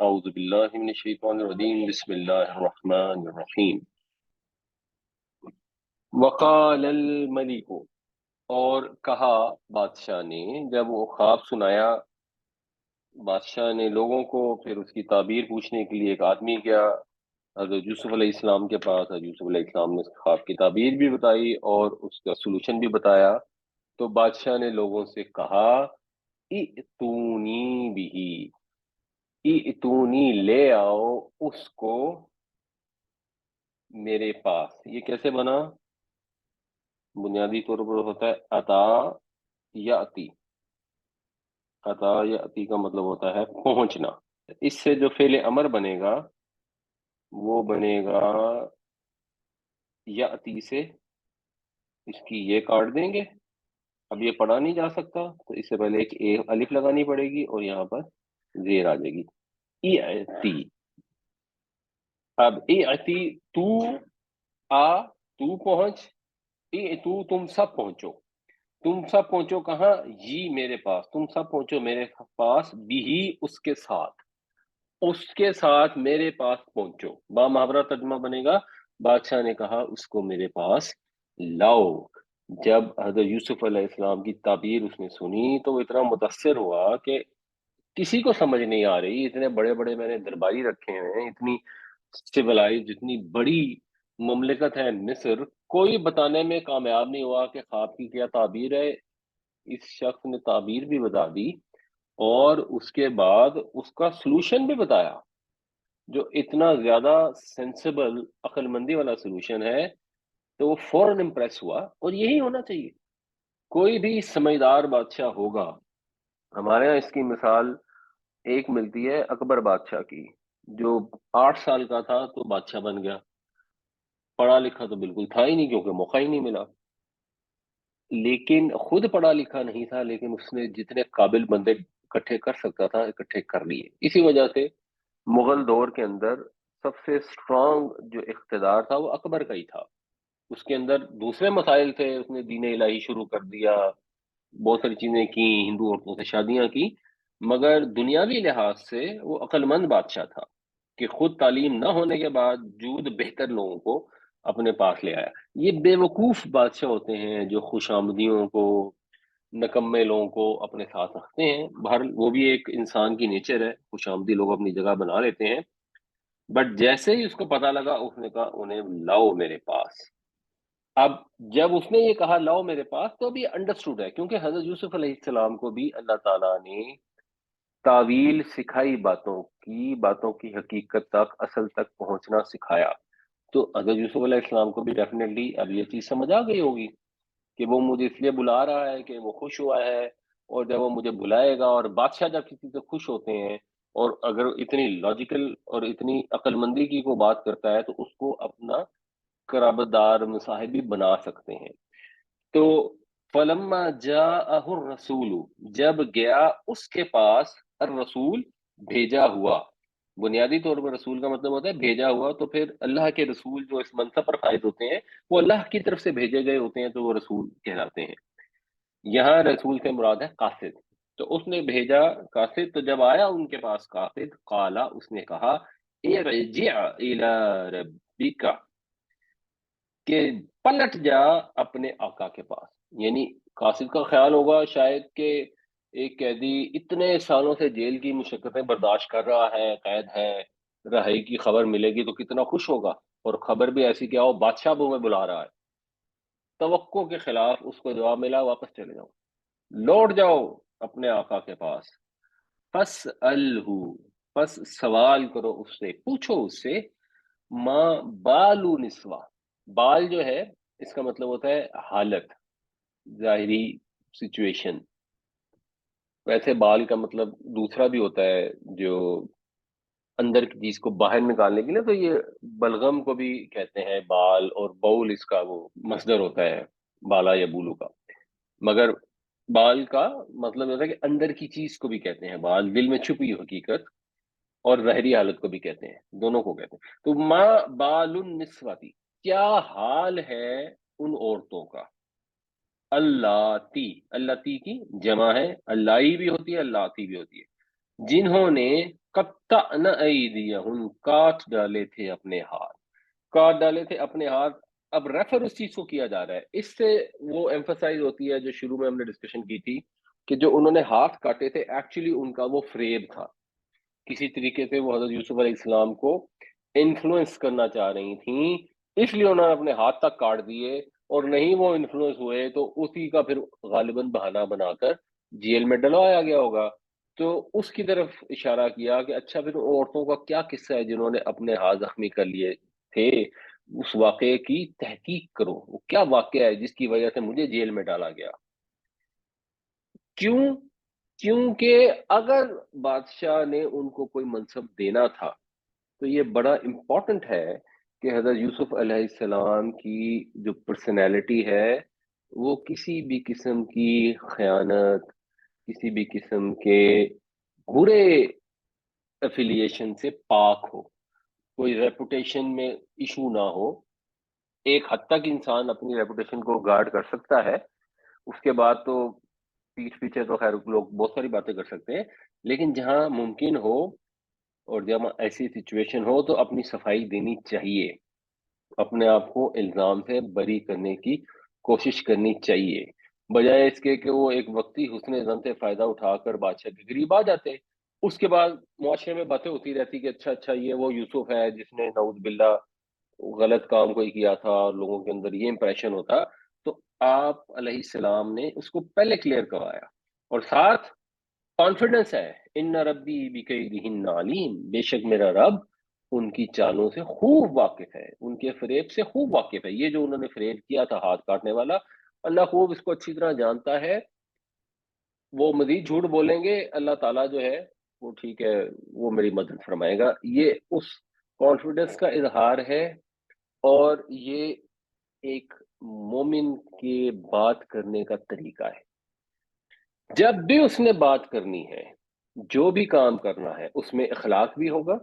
اعوذ باللہ من الشیطان الرجیم بسم اللہ الرحمن الرحیم وقال الملک، اور کہا بادشاہ نے، جب وہ خواب سنایا بادشاہ نے لوگوں کو، پھر اس کی تعبیر پوچھنے کے لیے ایک آدمی گیا حضرت یوسف علیہ السلام کے پاس۔ حضرت یوسف علیہ السلام نے اس خواب کی تعبیر بھی بتائی اور اس کا سولوشن بھی بتایا۔ تو بادشاہ نے لوگوں سے کہا ائتونی بھی، ائتونی لے آؤ اس کو میرے پاس۔ یہ کیسے بنا؟ بنیادی طور پر ہوتا ہے عطا یاتی۔ عطا یاتی کا مطلب ہوتا ہے پہنچنا۔ اس سے جو فعل امر بنے گا وہ بنے گا یاتی سے، اس کی یہ کاٹ دیں گے، اب یہ پڑھا نہیں جا سکتا تو اس سے پہلے ایک الف لگانی پڑے گی اور یہاں پر زیر آ جائے گی، ایتی۔ اب ایتی، تو آ، تو پہنچ، تو تم سب پہنچو، تم سب پہنچو کہاں؟ جی میرے پاس، تم سب پہنچو میرے پاس، بھی اس کے ساتھ، اس کے ساتھ میرے پاس پہنچو۔ با محاورہ ترجمہ بنے گا بادشاہ نے کہا اس کو میرے پاس لاؤ۔ جب حضرت یوسف علیہ السلام کی تعبیر اس نے سنی تو وہ اتنا متاثر ہوا کہ کسی کو سمجھ نہیں آ رہی، اتنے بڑے بڑے میں نے درباری رکھے ہیں، اتنی سویلائز، جتنی بڑی مملکت ہے مصر، کوئی بتانے میں کامیاب نہیں ہوا کہ خواب کی کیا تعبیر ہے۔ اس شخص نے تعبیر بھی بتا دی اور اس کے بعد اس کا سلوشن بھی بتایا، جو اتنا زیادہ سینسیبل، عقل مندی والا سلوشن ہے، تو وہ فوراً امپریس ہوا۔ اور یہی ہونا چاہیے، کوئی بھی سمجھدار بادشاہ ہوگا۔ ہمارے یہاں اس کی مثال ایک ملتی ہے اکبر بادشاہ کی، جو 8 سال کا تھا تو بادشاہ بن گیا، پڑھا لکھا تو بالکل تھا ہی نہیں کیونکہ موقع ہی نہیں ملا، لیکن خود پڑھا لکھا نہیں تھا، لیکن اس نے جتنے قابل بندے اکٹھے کر سکتا تھا اکٹھے کر لیے۔ اسی وجہ سے مغل دور کے اندر سب سے اسٹرانگ جو اقتدار تھا وہ اکبر کا ہی تھا۔ اس کے اندر دوسرے مسائل تھے، اس نے دین الہی شروع کر دیا، بہت ساری چیزیں کی، ہندو عورتوں سے شادیاں کی، مگر دنیاوی لحاظ سے وہ عقل مند بادشاہ تھا کہ خود تعلیم نہ ہونے کے باوجود بہتر لوگوں کو اپنے پاس لے آیا۔ یہ بے وقوف بادشاہ ہوتے ہیں جو خوش آمدیوں کو، نکمے لوگوں کو اپنے ساتھ رکھتے ہیں۔ بہر وہ بھی ایک انسان کی نیچر ہے، خوش آمدی لوگ اپنی جگہ بنا لیتے ہیں، بٹ جیسے ہی اس کو پتا لگا اس نے کہا انہیں لاؤ میرے پاس۔ اب جب اس نے یہ کہا لاؤ میرے پاس تو اب یہ انڈرسٹوڈ ہے، کیونکہ حضرت یوسف علیہ السلام کو بھی اللہ تعالیٰ نے تعویل سکھائی، باتوں کی حقیقت تک، اصل تک پہنچنا سکھایا۔ تو حضرت یوسف علیہ السلام کو بھی ڈیفینیٹلی اب یہ چیز سمجھ آ گئی ہوگی کہ وہ مجھے اس لیے بلا رہا ہے کہ وہ خوش ہوا ہے، اور جب وہ مجھے بلائے گا، اور بادشاہ جب کسی سے خوش ہوتے ہیں اور اگر اتنی لاجیکل اور اتنی عقل مندی کی کو بات کرتا ہے تو اس کو اپنا قرابت دار مصاحبی بنا سکتے ہیں۔ تو فلما جاءہ الرسول، جب گیا اس کے پاس، الرسول بھیجا ہوا، بنیادی طور پر رسول کا مطلب ہوتا ہے بھیجا ہوا، تو پھر اللہ کے رسول جو اس منصب پر فائز ہوتے ہیں وہ اللہ کی طرف سے بھیجے گئے ہوتے ہیں تو وہ رسول کہلاتے ہیں۔ یہاں رسول سے مراد ہے قاصد، تو اس نے بھیجا قاصد، تو جب آیا ان کے پاس قاصد، قالا، اس نے کہا ارجع الی ربک، کہ پلٹ جا اپنے آقا کے پاس۔ یعنی قاصد کا خیال ہوگا شاید کہ ایک قیدی اتنے سالوں سے جیل کی مشقتیں برداشت کر رہا ہے، قید ہے، رہائی کی خبر ملے گی تو کتنا خوش ہوگا، اور خبر بھی ایسی کہ آؤ بادشاہ وہ میں بلا رہا ہے۔ توقع کے خلاف اس کو جواب ملا واپس چلے جاؤ، لوٹ جاؤ اپنے آقا کے پاس۔ پس الہو، پس سوال کرو اس سے، پوچھو اس سے، ماں بالو نسوا، بال جو ہے اس کا مطلب ہوتا ہے حالت، ظاہری سچویشن۔ ویسے بال کا مطلب دوسرا بھی ہوتا ہے، جو اندر کی چیز کو باہر نکالنے کے لیے، تو یہ بلغم کو بھی کہتے ہیں بال، اور بول اس کا وہ مصدر ہوتا ہے بالا یا بولو کا، مگر بال کا مطلب ہوتا ہے کہ اندر کی چیز کو بھی کہتے ہیں بال، دل میں چھپی حقیقت، اور ظاہری حالت کو بھی کہتے ہیں، دونوں کو کہتے ہیں۔ تو ماں بال النسواتی، کیا حال ہے ان عورتوں کا، اللہ تی کی جمع ہے، اللہ بھی ہوتی ہے، اللہ تی بھی ہوتی ہے، جنہوں نے قطعن ایدیہن، کاٹ ڈالے تھے اپنے ہاتھ، کاٹ ڈالے تھے اپنے ہاتھ۔ اب ریفر اس چیز کو کیا جا رہا ہے، اس سے وہ ایمفسائز ہوتی ہے جو شروع میں ہم نے ڈسکشن کی تھی کہ جو انہوں نے ہاتھ کاٹے تھے ایکچولی ان کا وہ فریب تھا، کسی طریقے سے وہ حضرت یوسف علیہ السلام کو انفلوئنس کرنا چاہ رہی تھیں، اس لیے انہوں نے اپنے ہاتھ تک کاٹ دیے، اور نہیں وہ انفلوئنس ہوئے تو اسی کا پھر غالباً بہانہ بنا کر جیل میں ڈلوایا گیا ہوگا۔ تو اس کی طرف اشارہ کیا کہ اچھا پھر عورتوں کا کیا قصہ ہے جنہوں نے اپنے ہاتھ زخمی کر لیے تھے، اس واقعے کی تحقیق کرو، وہ کیا واقعہ ہے جس کی وجہ سے مجھے جیل میں ڈالا گیا۔ کیوں؟ کیونکہ اگر بادشاہ نے ان کو کوئی منصب دینا تھا تو یہ بڑا امپورٹنٹ ہے کہ حضرت یوسف علیہ السلام کی جو پرسنالٹی ہے وہ کسی بھی قسم کی خیانت، کسی بھی قسم کے برے ایفیلیشن سے پاک ہو، کوئی ریپوٹیشن میں ایشو نہ ہو۔ ایک حد تک انسان اپنی ریپوٹیشن کو گارڈ کر سکتا ہے، اس کے بعد تو پیٹھ پیچھے تو خیر لوگ بہت ساری باتیں کر سکتے ہیں، لیکن جہاں ممکن ہو اور جب ایسی سچویشن ہو تو اپنی صفائی دینی چاہیے، اپنے آپ کو الزام سے بری کرنے کی کوشش کرنی چاہیے، بجائے اس کے کہ وہ ایک وقتی حسن زن سے فائدہ اٹھا کر بادشاہ کے قریب آ جاتے، اس کے بعد معاشرے میں باتیں ہوتی رہتی کہ اچھا اچھا یہ وہ یوسف ہے جس نے نعوذ باللہ غلط کام کوئی کیا تھا، اور لوگوں کے اندر یہ امپریشن ہوتا۔ تو آپ علیہ السلام نے اس کو پہلے کلیئر کروایا، اور ساتھ کانفیڈنس ہے، ان ربی بکیدہن علیم، بے شک میرا رب ان کی چالوں سے خوب واقف ہے، ان کے فریب سے خوب واقف ہے۔ یہ جو انہوں نے فریب کیا تھا ہاتھ کاٹنے والا، اللہ خوب اس کو اچھی طرح جانتا ہے، وہ مزید جھوٹ بولیں گے، اللہ تعالیٰ جو ہے وہ ٹھیک ہے، وہ میری مدد فرمائے گا۔ یہ اس کانفیڈنس کا اظہار ہے، اور یہ ایک مومن کے بات کرنے کا طریقہ ہے۔ جب بھی اس نے بات کرنی ہے، جو بھی کام کرنا ہے، اس میں اخلاق بھی ہوگا،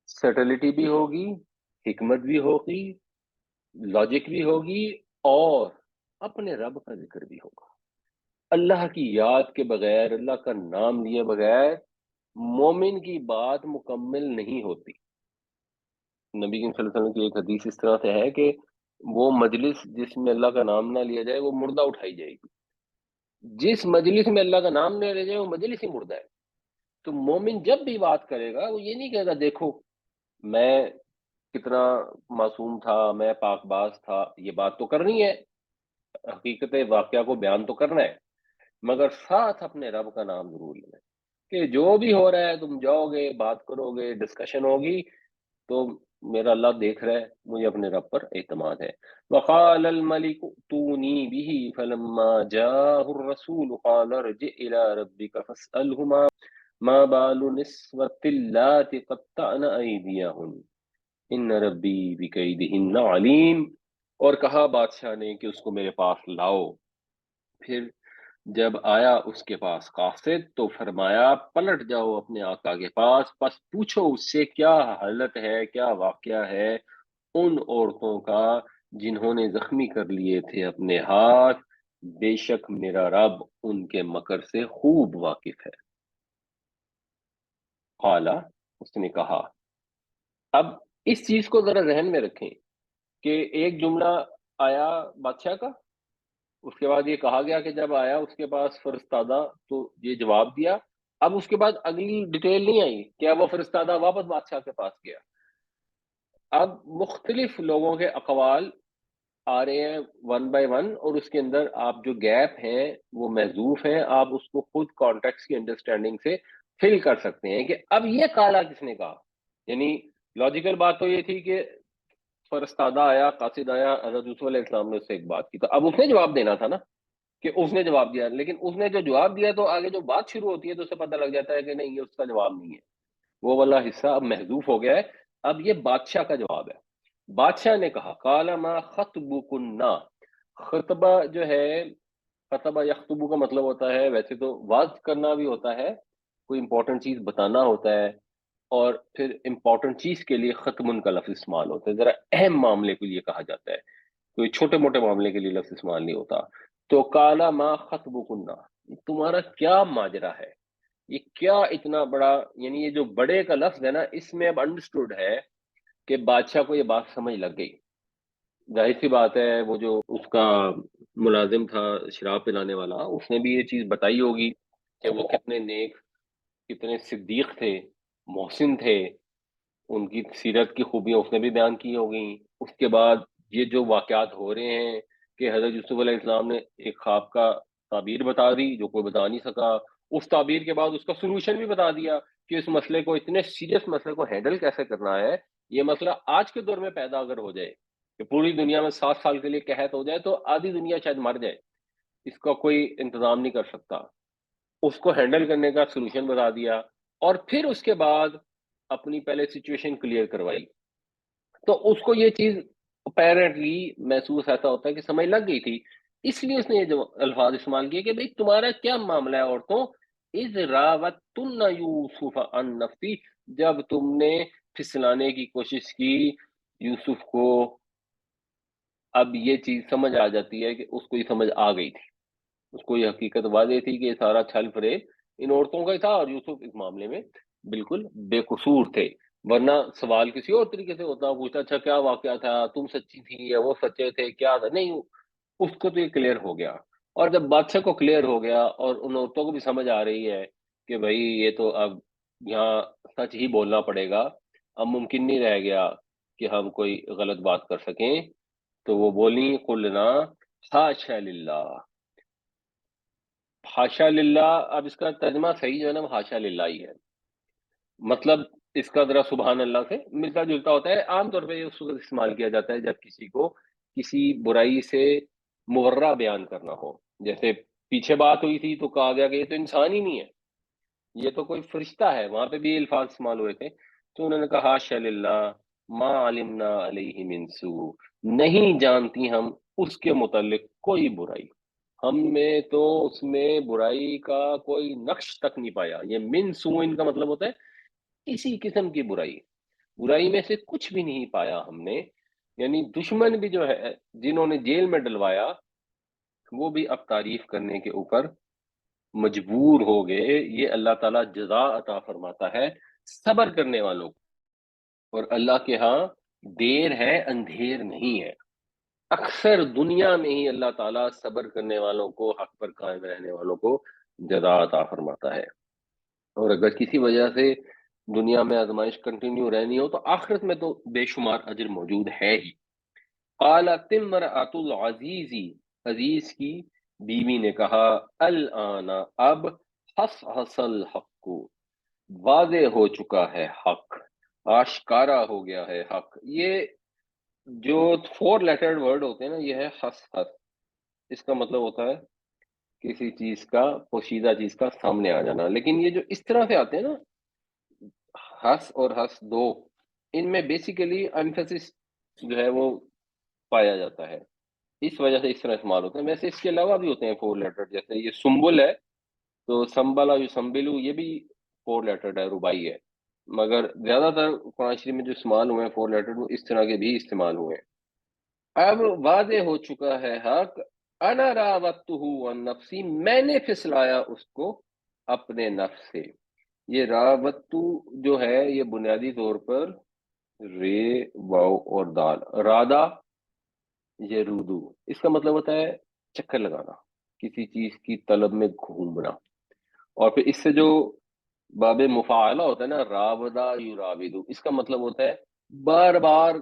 سٹلٹی بھی ہوگی، حکمت بھی ہوگی، لاجک بھی ہوگی، اور اپنے رب کا ذکر بھی ہوگا۔ اللہ کی یاد کے بغیر، اللہ کا نام لیے بغیر مومن کی بات مکمل نہیں ہوتی۔ نبی کریم صلی اللہ علیہ وسلم کی ایک حدیث اس طرح سے ہے کہ وہ مجلس جس میں اللہ کا نام نہ لیا جائے وہ مردہ اٹھائی جائے گی، جس مجلس میں اللہ کا نام نہ لیا جائے وہ مجلس ہی مردہ ہے۔ تو مومن جب بھی بات کرے گا وہ یہ نہیں کہے گا دیکھو میں کتنا معصوم تھا، میں پاک باز تھا، یہ بات تو کرنی ہے، حقیقت واقعہ کو بیان تو کرنا ہے، مگر ساتھ اپنے رب کا نام ضرور لینا ہے، کہ جو بھی ہو رہا ہے تم جاؤ گے، بات کرو گے، ڈسکشن ہوگی، تو میرا اللہ دیکھ رہا ہے، مجھے اپنے رب پر اعتماد ہے۔ وقال الملك ائتوني به فلما جاءه الرسول قال ارجع الى ربك فاسأله ما بال نسوة اللاتي قطعن أيديهن ان ربی بکیدہن علیم، اور کہا بادشاہ نے کہ اس کو میرے پاس لاؤ۔ پھر جب آیا اس کے پاس قاصد تو فرمایا پلٹ جاؤ اپنے آقا کے پاس، پس پوچھو اس سے کیا حالت ہے، کیا واقعہ ہے ان عورتوں کا جنہوں نے زخمی کر لیے تھے اپنے ہاتھ، بے شک میرا رب ان کے مکر سے خوب واقف ہے۔ قالا، اس نے کہا۔ اب اس چیز کو ذرا ذہن میں رکھیں کہ ایک جملہ آیا بادشاہ کا، اس کے بعد یہ کہا گیا کہ جب آیا اس کے پاس فرستادہ تو یہ جواب دیا، اب اس کے بعد اگلی ڈیٹیل نہیں آئی کہ اب وہ فرستادہ واپس بادشاہ کے پاس گیا۔ اب مختلف لوگوں کے اقوال آ رہے ہیں ون بائی ون، اور اس کے اندر آپ جو گیپ ہیں وہ محذوف ہیں، آپ اس کو خود کانٹیکس کی انڈرسٹینڈنگ سے فل کر سکتے ہیں کہ اب یہ کالا کس نے کہا۔ یعنی لاجیکل بات تو یہ تھی کہ فرستادہ آیا، قاصد آیا، حضرت یوسف علیہ السلام نے اس سے ایک بات کی، تو اب اس نے جواب دینا تھا نا، کہ اس نے جواب دیا، لیکن اس نے جو جواب دیا تو آگے جو بات شروع ہوتی ہے تو اسے پتہ لگ جاتا ہے کہ نہیں یہ اس کا جواب نہیں ہے، وہ والا حصہ اب محذوف ہو گیا ہے، اب یہ بادشاہ کا جواب ہے۔ بادشاہ نے کہا قال ما خطبکنا، خطبہ جو ہے، خطبہ یخطبو کا مطلب ہوتا ہے ویسے تو واز کرنا بھی ہوتا ہے، کوئی امپورٹنٹ چیز بتانا ہوتا ہے، اور پھر امپورٹنٹ چیز کے لیے ختم کا لفظ استعمال ہوتا ہے، ذرا اہم معاملے کے لیے کہا جاتا ہے، کوئی چھوٹے موٹے معاملے کے لیے لفظ استعمال نہیں ہوتا۔ تو کالا ما خطبکنا، تمہارا کیا ماجرا ہے، یہ کیا اتنا بڑا، یعنی یہ جو بڑے کا لفظ ہے نا، اس میں اب انڈرسٹوڈ ہے کہ بادشاہ کو یہ بات سمجھ لگ گئی. ظاہر سی بات ہے، وہ جو اس کا ملازم تھا شراب پلانے والا، اس نے بھی یہ چیز بتائی ہوگی کہ وہ کتنے نیک، کتنے صدیق تھے، محسن تھے. ان کی سیرت کی خوبیاں اس نے بھی بیان کی ہوگی. اس کے بعد یہ جو واقعات ہو رہے ہیں کہ حضرت یوسف علیہ السلام نے ایک خواب کا تعبیر بتا دی جو کوئی بتا نہیں سکا. اس تعبیر کے بعد اس کا سلوشن بھی بتا دیا کہ اس مسئلے کو، اتنے سیریس مسئلے کو ہینڈل کیسے کرنا ہے. یہ مسئلہ آج کے دور میں پیدا اگر ہو جائے کہ پوری دنیا میں 7 سال کے لیے قحط ہو جائے تو آدھی دنیا شاید مر جائے، اس کا کوئی انتظام نہیں کر سکتا. اس کو ہینڈل کرنے کا سلوشن بتا دیا، اور پھر اس کے بعد اپنی پہلے سچویشن کلیئر کروائی. تو اس کو یہ چیز اپیرنٹلی محسوس ایسا ہوتا ہے کہ سمجھ لگ گئی تھی. اس لیے اس نے یہ جو الفاظ استعمال کیے کہ بھئی تمہارا کیا معاملہ ہے عورتوں، اذ راوتن یوسف عن نفسی، جب تم نے پھسلانے کی کوشش کی یوسف کو. اب یہ چیز سمجھ آ جاتی ہے کہ اس کو یہ سمجھ آ گئی تھی، اس کو یہ حقیقت واضح تھی کہ یہ سارا چھل فریب ان عورتوں کا ہی تھا، اور یوسف اس معاملے میں بالکل بے قصور تھے. ورنہ سوال کسی اور طریقے سے ہوتا، پوچھتا اچھا کیا واقعہ تھا، تم سچی تھی یا وہ سچے تھے، کیا تھا. نہیں، اس کو تو یہ کلیئر ہو گیا. اور جب بادشاہ کو کلیئر ہو گیا اور ان عورتوں کو بھی سمجھ آ رہی ہے کہ بھائی یہ تو اب یہاں سچ ہی بولنا پڑے گا، اب ممکن نہیں رہ گیا کہ ہم کوئی غلط بات کر سکیں، تو وہ بولی قلنا حاشا للہ. حاشا للہ، اب اس کا ترجمہ صحیح جو ہے نا وہ حاشا للہ ہی ہے. مطلب اس کا ذرا سبحان اللہ سے ملتا جلتا ہوتا ہے. عام طور پہ یہ اس وقت استعمال کیا جاتا ہے جب کسی کو کسی برائی سے مبرہ بیان کرنا ہو. جیسے پیچھے بات ہوئی تھی تو کہا گیا کہ یہ تو انسان ہی نہیں ہے، یہ تو کوئی فرشتہ ہے، وہاں پہ بھی یہ الفاظ استعمال ہوئے تھے. تو انہوں نے کہا حاشا للہ ما علمنا علیہ من سوء، نہیں جانتی ہم اس کے متعلق کوئی برائی، ہم میں تو اس میں برائی کا کوئی نقش تک نہیں پایا. یہ من سوء ان کا مطلب ہوتا ہے کسی قسم کی برائی، برائی میں سے کچھ بھی نہیں پایا ہم نے. یعنی دشمن بھی جو ہے جنہوں نے جیل میں ڈلوایا، وہ بھی اب تعریف کرنے کے اوپر مجبور ہو گئے. یہ اللہ تعالیٰ جزا عطا فرماتا ہے صبر کرنے والوں کو، اور اللہ کے ہاں دیر ہے اندھیر نہیں ہے. اکثر دنیا میں ہی اللہ تعالیٰ صبر کرنے والوں کو، حق پر قائم رہنے والوں کو جزا عطا فرماتا ہے. اور اگر کسی وجہ سے دنیا میں آزمائش کنٹینیو رہنی ہو تو آخرت میں تو بے شمار اجر موجود ہے ہی. قالت امرأۃ العزیز، عزیز کی بیوی نے کہا، الآن، اب، حصحص الحق، واضح ہو چکا ہے حق، آشکارا ہو گیا ہے حق. یہ جو 4 لیٹرڈ ورڈ ہوتے ہیں نا، یہ ہے حس حس. اس کا مطلب ہوتا ہے کسی چیز کا، پوشیدہ چیز کا سامنے آ جانا. لیکن یہ جو اس طرح سے آتے ہیں نا، ہس اور ہس دو، ان میں بیسیکلی ایمفیسس جو ہے وہ پایا جاتا ہے، اس وجہ سے اس طرح استعمال ہوتے ہیں. ویسے اس کے علاوہ بھی ہوتے ہیں 4 لیٹر، جیسے یہ سنبل ہے تو سنبلا یو سنبلو، یہ بھی 4 لیٹر ہے، ربائی ہے. مگر زیادہ تر قرآن شریف میں جو استعمال ہوئے ہیں 4 لیٹر، وہ اس طرح کے بھی استعمال ہوئے ہیں. اب واضح ہو چکا ہے حق، انا راوتہ عن نفسی، میں نے پھسلایا اس کو اپنے نفس سے. یہ راوتو جو ہے یہ بنیادی طور پر رے، واو اور دال، رادا یہ رودو، اس کا مطلب ہوتا ہے چکر لگانا، کسی چیز کی طلب میں گھومنا. اور پھر اس سے جو باب مفاعلہ ہوتا ہے نا، راودا یراودو، اس کا مطلب ہوتا ہے بار بار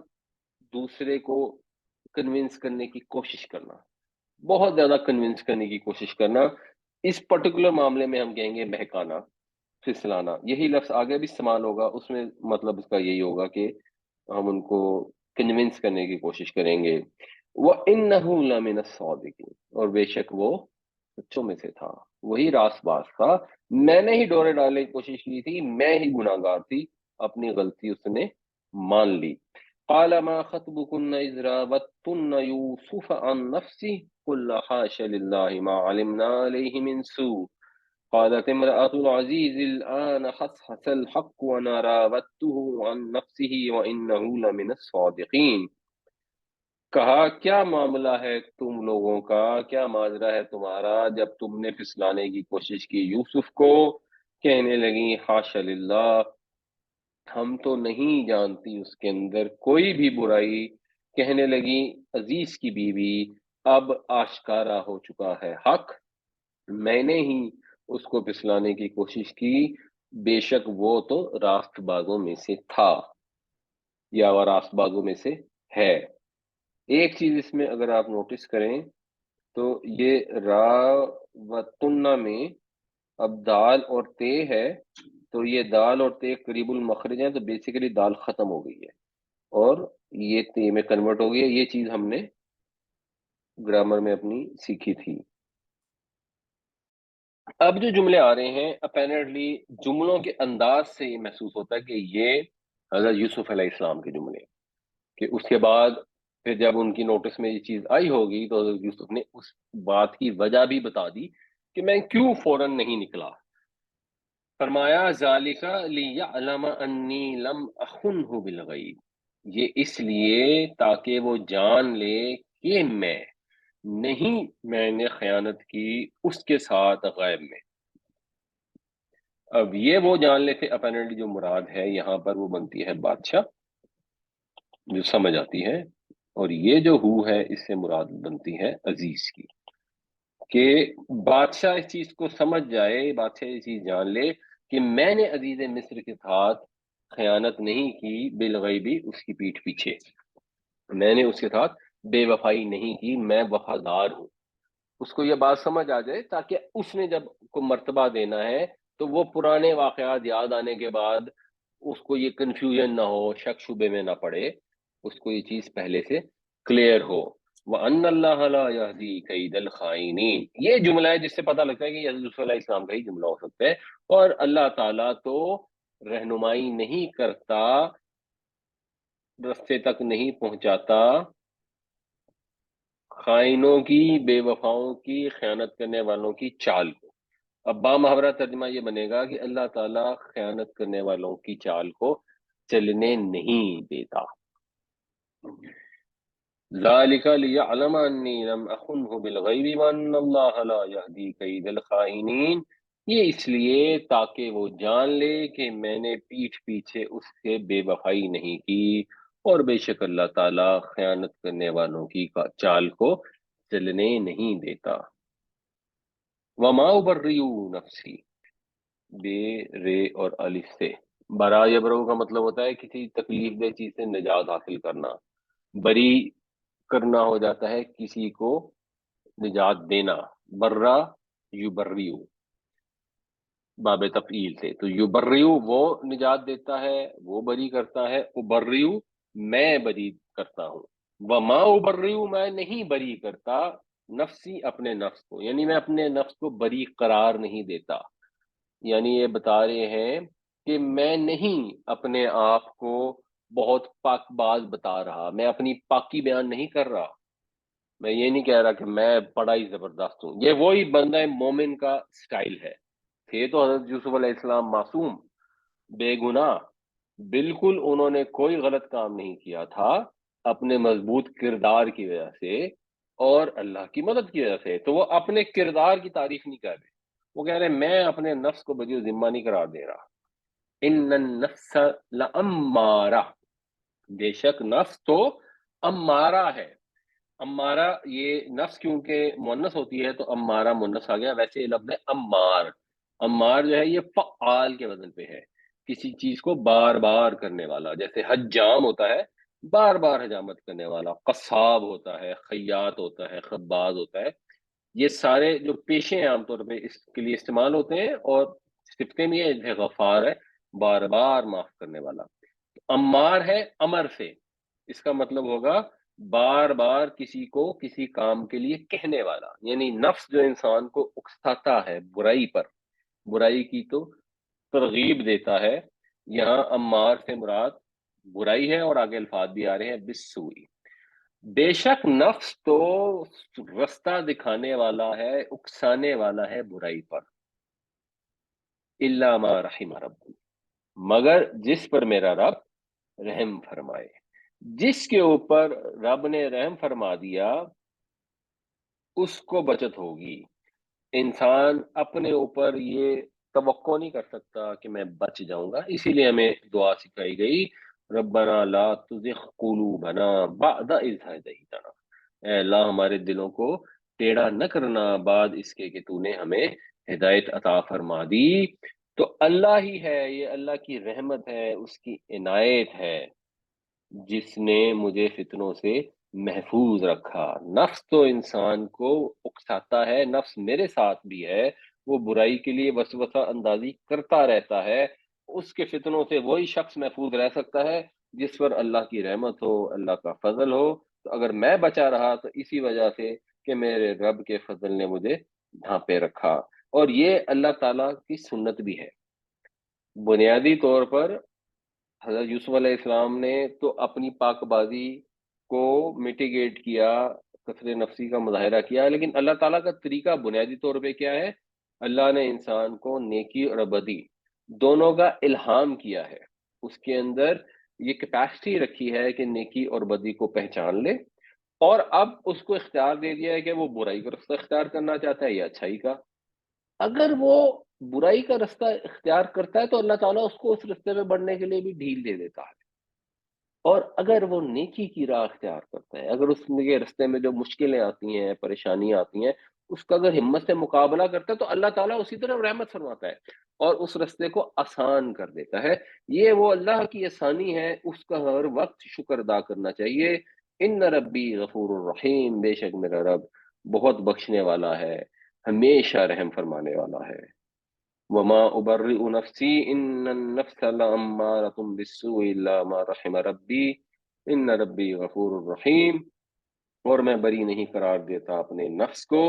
دوسرے کو کنونس کرنے کی کوشش کرنا، بہت زیادہ کنونس کرنے کی کوشش کرنا. اس پرٹیکولر معاملے میں ہم کہیں گے بہکانا، پھسلانا. یہی لفظ آگے بھی استعمال ہوگا، اس میں مطلب اس کا یہی ہوگا کہ ہم ان کو کنونس کرنے کی کوشش کریں گے. وَإِنَّهُ لَمِنَ الصَّادِقِينَ، اور بے شک وہ سچوں میں سے تھا، وہی راست باز تھا. میں نے ہی ڈورے ڈالنے کی کوشش کی تھی، میں ہی گناہ گار تھی، اپنی غلطی اس نے مان لی. قال ما خطبكن إذ راوتن يوسف عن نفسه قلنا حاش لله ما علمنا عليه من سوء قالت امرأة العزيز الآن حصحص الحق وأنا راودته عن نفسه وإنه لمن الصادقين. کہا کیا معاملہ ہے تم لوگوں کا، کیا ماجرا ہے تمہارا جب تم نے پھسلانے کی کوشش کی یوسف کو، کہنے لگی حاشا للہ، ہم تو نہیں جانتی اس کے اندر کوئی بھی برائی۔ کہنے لگی عزیز کی بیوی، اب آشکارا ہو چکا ہے حق، میں نے ہی اس کو پھسلانے کی کوشش کی، بے شک وہ تو راست بازوں میں سے تھا، یا وہ راست بازوں میں سے ہے۔ ایک چیز اس میں اگر آپ نوٹس کریں تو یہ را و تنہ میں اب دال اور تے ہے، تو یہ دال اور تے قریب المخرج ہیں، تو بیسیکلی دال ختم ہو گئی ہے اور یہ تے میں کنورٹ ہو گئی ہے۔ یہ چیز ہم نے گرامر میں اپنی سیکھی تھی۔ اب جو جملے آ رہے ہیں اپیرنٹلی جملوں کے انداز سے یہ محسوس ہوتا ہے کہ یہ حضرت یوسف علیہ السلام کے جملے، کہ اس کے بعد پھر جب ان کی نوٹس میں یہ چیز آئی ہوگی تو حضرت یوسف نے اس بات کی وجہ بھی بتا دی کہ میں کیوں فوراً نہیں نکلا۔ فرمایا ذالک لیعلم انی لم اخنہ بالغیب، یہ اس لیے تاکہ وہ جان لے کہ میں نے خیانت کی اس کے ساتھ غیب میں۔ اب یہ وہ جان لیتے اپیرنٹلی جو مراد ہے یہاں پر وہ بنتی ہے بادشاہ، جو سمجھ آتی ہے، اور یہ جو ہو ہے اس سے مراد بنتی ہے عزیز کی، کہ بادشاہ اس چیز کو سمجھ جائے، بادشاہ یہ چیز جان لے کہ میں نے عزیز مصر کے ساتھ خیانت نہیں کی، بالغیبی اس کی پیٹھ پیچھے، میں نے اس کے ساتھ بے وفائی نہیں کی، میں وفادار ہوں۔ اس کو یہ بات سمجھ آ جائے تاکہ اس نے جب کو مرتبہ دینا ہے تو وہ پرانے واقعات یاد آنے کے بعد اس کو یہ کنفیوژن نہ ہو، شک شبے میں نہ پڑے، اس کو یہ چیز پہلے سے کلیئر ہو۔ وَأَنَّ اللَّهَ لَا يَهْدِي كَيْدَ الْخَائِنِينَ، یہ جملہ ہے جس سے پتہ لگتا ہے کہ یہ حضرت یوسف علیہ السلام کا ہی جملہ ہو سکتا ہے، اور اللہ تعالیٰ تو رہنمائی نہیں کرتا، رستے تک نہیں پہنچاتا خائنوں کی، بے وفاؤں کی، خیانت کرنے والوں کی چال کو۔ اب بامحاورہ ترجمہ یہ بنے گا کہ اللہ تعالیٰ خیانت کرنے والوں کی چال کو چلنے نہیں دیتا۔ ذالک لیعلم انی لم اخنہ بالغیب وان اللہ لا یہدی کید الخائنین، یہ اس لیے تاکہ وہ جان لے کہ میں نے پیٹھ پیچھے اس سے بے وفائی نہیں کی، اور بے شک اللہ تعالیٰ خیانت کرنے والوں کی چال کو چلنے نہیں دیتا۔ وما ابرئ نفسی، بے رے اور الف سے، برا یبرو کا مطلب ہوتا ہے کسی تکلیف دہ چیز سے نجات حاصل کرنا، بری کرنا ہو جاتا ہے کسی کو نجات دینا، برا یبریو باب تفعیل سے، تو یبریو وہ نجات دیتا ہے، وہ بری کرتا ہے، ابریو میں بری کرتا ہوں، وما ابریو میں نہیں بری کرتا، نفسی اپنے نفس کو، یعنی میں اپنے نفس کو بری قرار نہیں دیتا، یعنی یہ بتا رہے ہیں کہ میں نہیں اپنے آپ کو بہت پاک باز بتا رہا، میں اپنی پاکی بیان نہیں کر رہا، میں یہ نہیں کہہ رہا کہ میں بڑا ہی زبردست ہوں۔ یہ وہی بندہ مومن کا سٹائل ہے۔ تھے تو حضرت یوسف علیہ السلام معصوم، بے گناہ، بالکل انہوں نے کوئی غلط کام نہیں کیا تھا، اپنے مضبوط کردار کی وجہ سے اور اللہ کی مدد کی وجہ سے، تو وہ اپنے کردار کی تعریف نہیں کر رہے، وہ کہہ رہے میں اپنے نفس کو بری و ذمہ نہیں قرار دے رہا۔ ان النفس لامارہ، بے شک نفس تو امارہ ہے۔ امارہ، یہ نفس کیونکہ مونس ہوتی ہے تو امارہ مونس آ گیا، ویسے یہ لفظ ہے امار، امار جو ہے یہ فعال کے وزن پہ ہے، کسی چیز کو بار بار کرنے والا، جیسے حجام ہوتا ہے بار بار حجامت کرنے والا، قصاب ہوتا ہے، خیاط ہوتا ہے، خباز ہوتا ہے، یہ سارے جو پیشے ہیں عام طور پہ اس کے لیے استعمال ہوتے ہیں، اور صفتیں بھی ہے، جیسے غفار ہے بار بار معاف کرنے والا، امار ہے امر سے، اس کا مطلب ہوگا بار بار کسی کو کسی کام کے لیے کہنے والا، یعنی نفس جو انسان کو اکساتا ہے برائی پر، برائی کی تو ترغیب دیتا ہے، یہاں امار سے مراد برائی ہے، اور آگے الفاظ بھی آ رہے ہیں بالسوئی، بے شک نفس تو رستہ دکھانے والا ہے، اکسانے والا ہے برائی پر، الا ما رحم رب، مگر جس پر میرا رب رحم فرمائے، جس کے اوپر رب نے رحم فرما دیا اس کو بچت ہوگی۔ انسان اپنے اوپر یہ توقع نہیں کر سکتا کہ میں بچ جاؤں گا. اسی لیے ہمیں دعا سکھائی گئی، ربنا لا تزغ قلوبنا بعد اذ ہدیتنا، اے اللہ ہمارے دلوں کو ٹیڑھا نہ کرنا بعد اس کے کہ تو نے ہمیں ہدایت عطا فرما دی. تو اللہ ہی ہے، یہ اللہ کی رحمت ہے، اس کی عنایت ہے جس نے مجھے فتنوں سے محفوظ رکھا. نفس تو انسان کو اکساتا ہے، نفس میرے ساتھ بھی ہے، وہ برائی کے لیے وسوسہ اندازی کرتا رہتا ہے. اس کے فتنوں سے وہی شخص محفوظ رہ سکتا ہے جس پر اللہ کی رحمت ہو، اللہ کا فضل ہو. تو اگر میں بچا رہا تو اسی وجہ سے کہ میرے رب کے فضل نے مجھے ڈھانپے رکھا. اور یہ اللہ تعالیٰ کی سنت بھی ہے. بنیادی طور پر حضرت یوسف علیہ السلام نے تو اپنی پاک بازی کو میٹیگیٹ کیا، کثر نفسی کا مظاہرہ کیا، لیکن اللہ تعالیٰ کا طریقہ بنیادی طور پہ کیا ہے؟ اللہ نے انسان کو نیکی اور بدی دونوں کا الہام کیا ہے. اس کے اندر یہ کیپیسٹی رکھی ہے کہ نیکی اور بدی کو پہچان لے، اور اب اس کو اختیار دے دیا ہے کہ وہ برائی کا رستہ اختیار کرنا چاہتا ہے یا اچھائی کا. اگر وہ برائی کا رستہ اختیار کرتا ہے تو اللہ تعالیٰ اس کو اس رستے میں بڑھنے کے لیے بھی ڈھیل دے دیتا ہے. اور اگر وہ نیکی کی راہ اختیار کرتا ہے، اگر اس کے رستے میں جو مشکلیں آتی ہیں، پریشانیاں آتی ہیں، اس کا اگر ہمت سے مقابلہ کرتا ہے تو اللہ تعالیٰ اسی طرح رحمت فرماتا ہے اور اس رستے کو آسان کر دیتا ہے. یہ وہ اللہ کی آسانی ہے، اس کا ہر وقت شکر ادا کرنا چاہیے. ان ربی غفور الرحیم، بے شک میرا رب بہت بخشنے والا ہے، ہمیشہ رحم فرمانے والا ہے. وما ابرئ نفسی ان النفس لامارۃ بالسوء الا ما رحم ربی ان ربی غفور الرحیم. اور میں بری نہیں قرار دیتا اپنے نفس کو،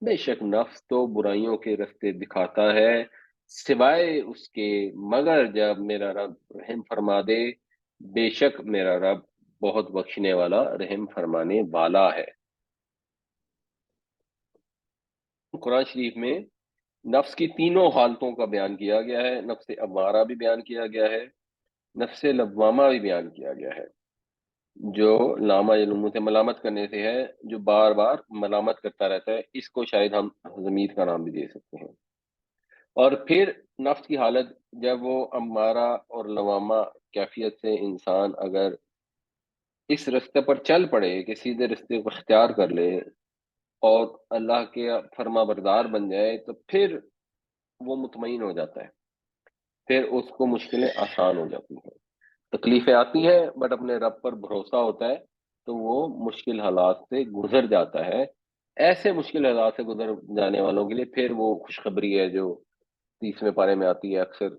بے شک نفس تو برائیوں کے رستے دکھاتا ہے سوائے اس کے مگر جب میرا رب رحم فرما دے. بے شک میرا رب بہت بخشنے والا، رحم فرمانے والا ہے. قرآن شریف میں نفس کی تینوں حالتوں کا بیان کیا گیا ہے. نفس امارہ بھی بیان کیا گیا ہے، نفس لوامہ بھی بیان کیا گیا ہے، جو لامہ علم سے ملامت کرنے سے ہے، جو بار بار ملامت کرتا رہتا ہے. اس کو شاید ہم ضمیر کا نام بھی دے سکتے ہیں. اور پھر نفس کی حالت جب وہ امارہ اور لوامہ کیفیت سے انسان اگر اس رستے پر چل پڑے کہ سیدھے رستے کو اختیار کر لے اور اللہ کے فرما بردار بن جائے، تو پھر وہ مطمئن ہو جاتا ہے، پھر اس کو مشکلیں آسان ہو جاتی ہیں. تکلیفیں آتی ہیں بٹ اپنے رب پر بھروسہ ہوتا ہے تو وہ مشکل حالات سے گزر جاتا ہے. ایسے مشکل حالات سے گزر جانے والوں کے لیے پھر وہ خوشخبری ہے جو 30ویں پارے میں آتی ہے، اکثر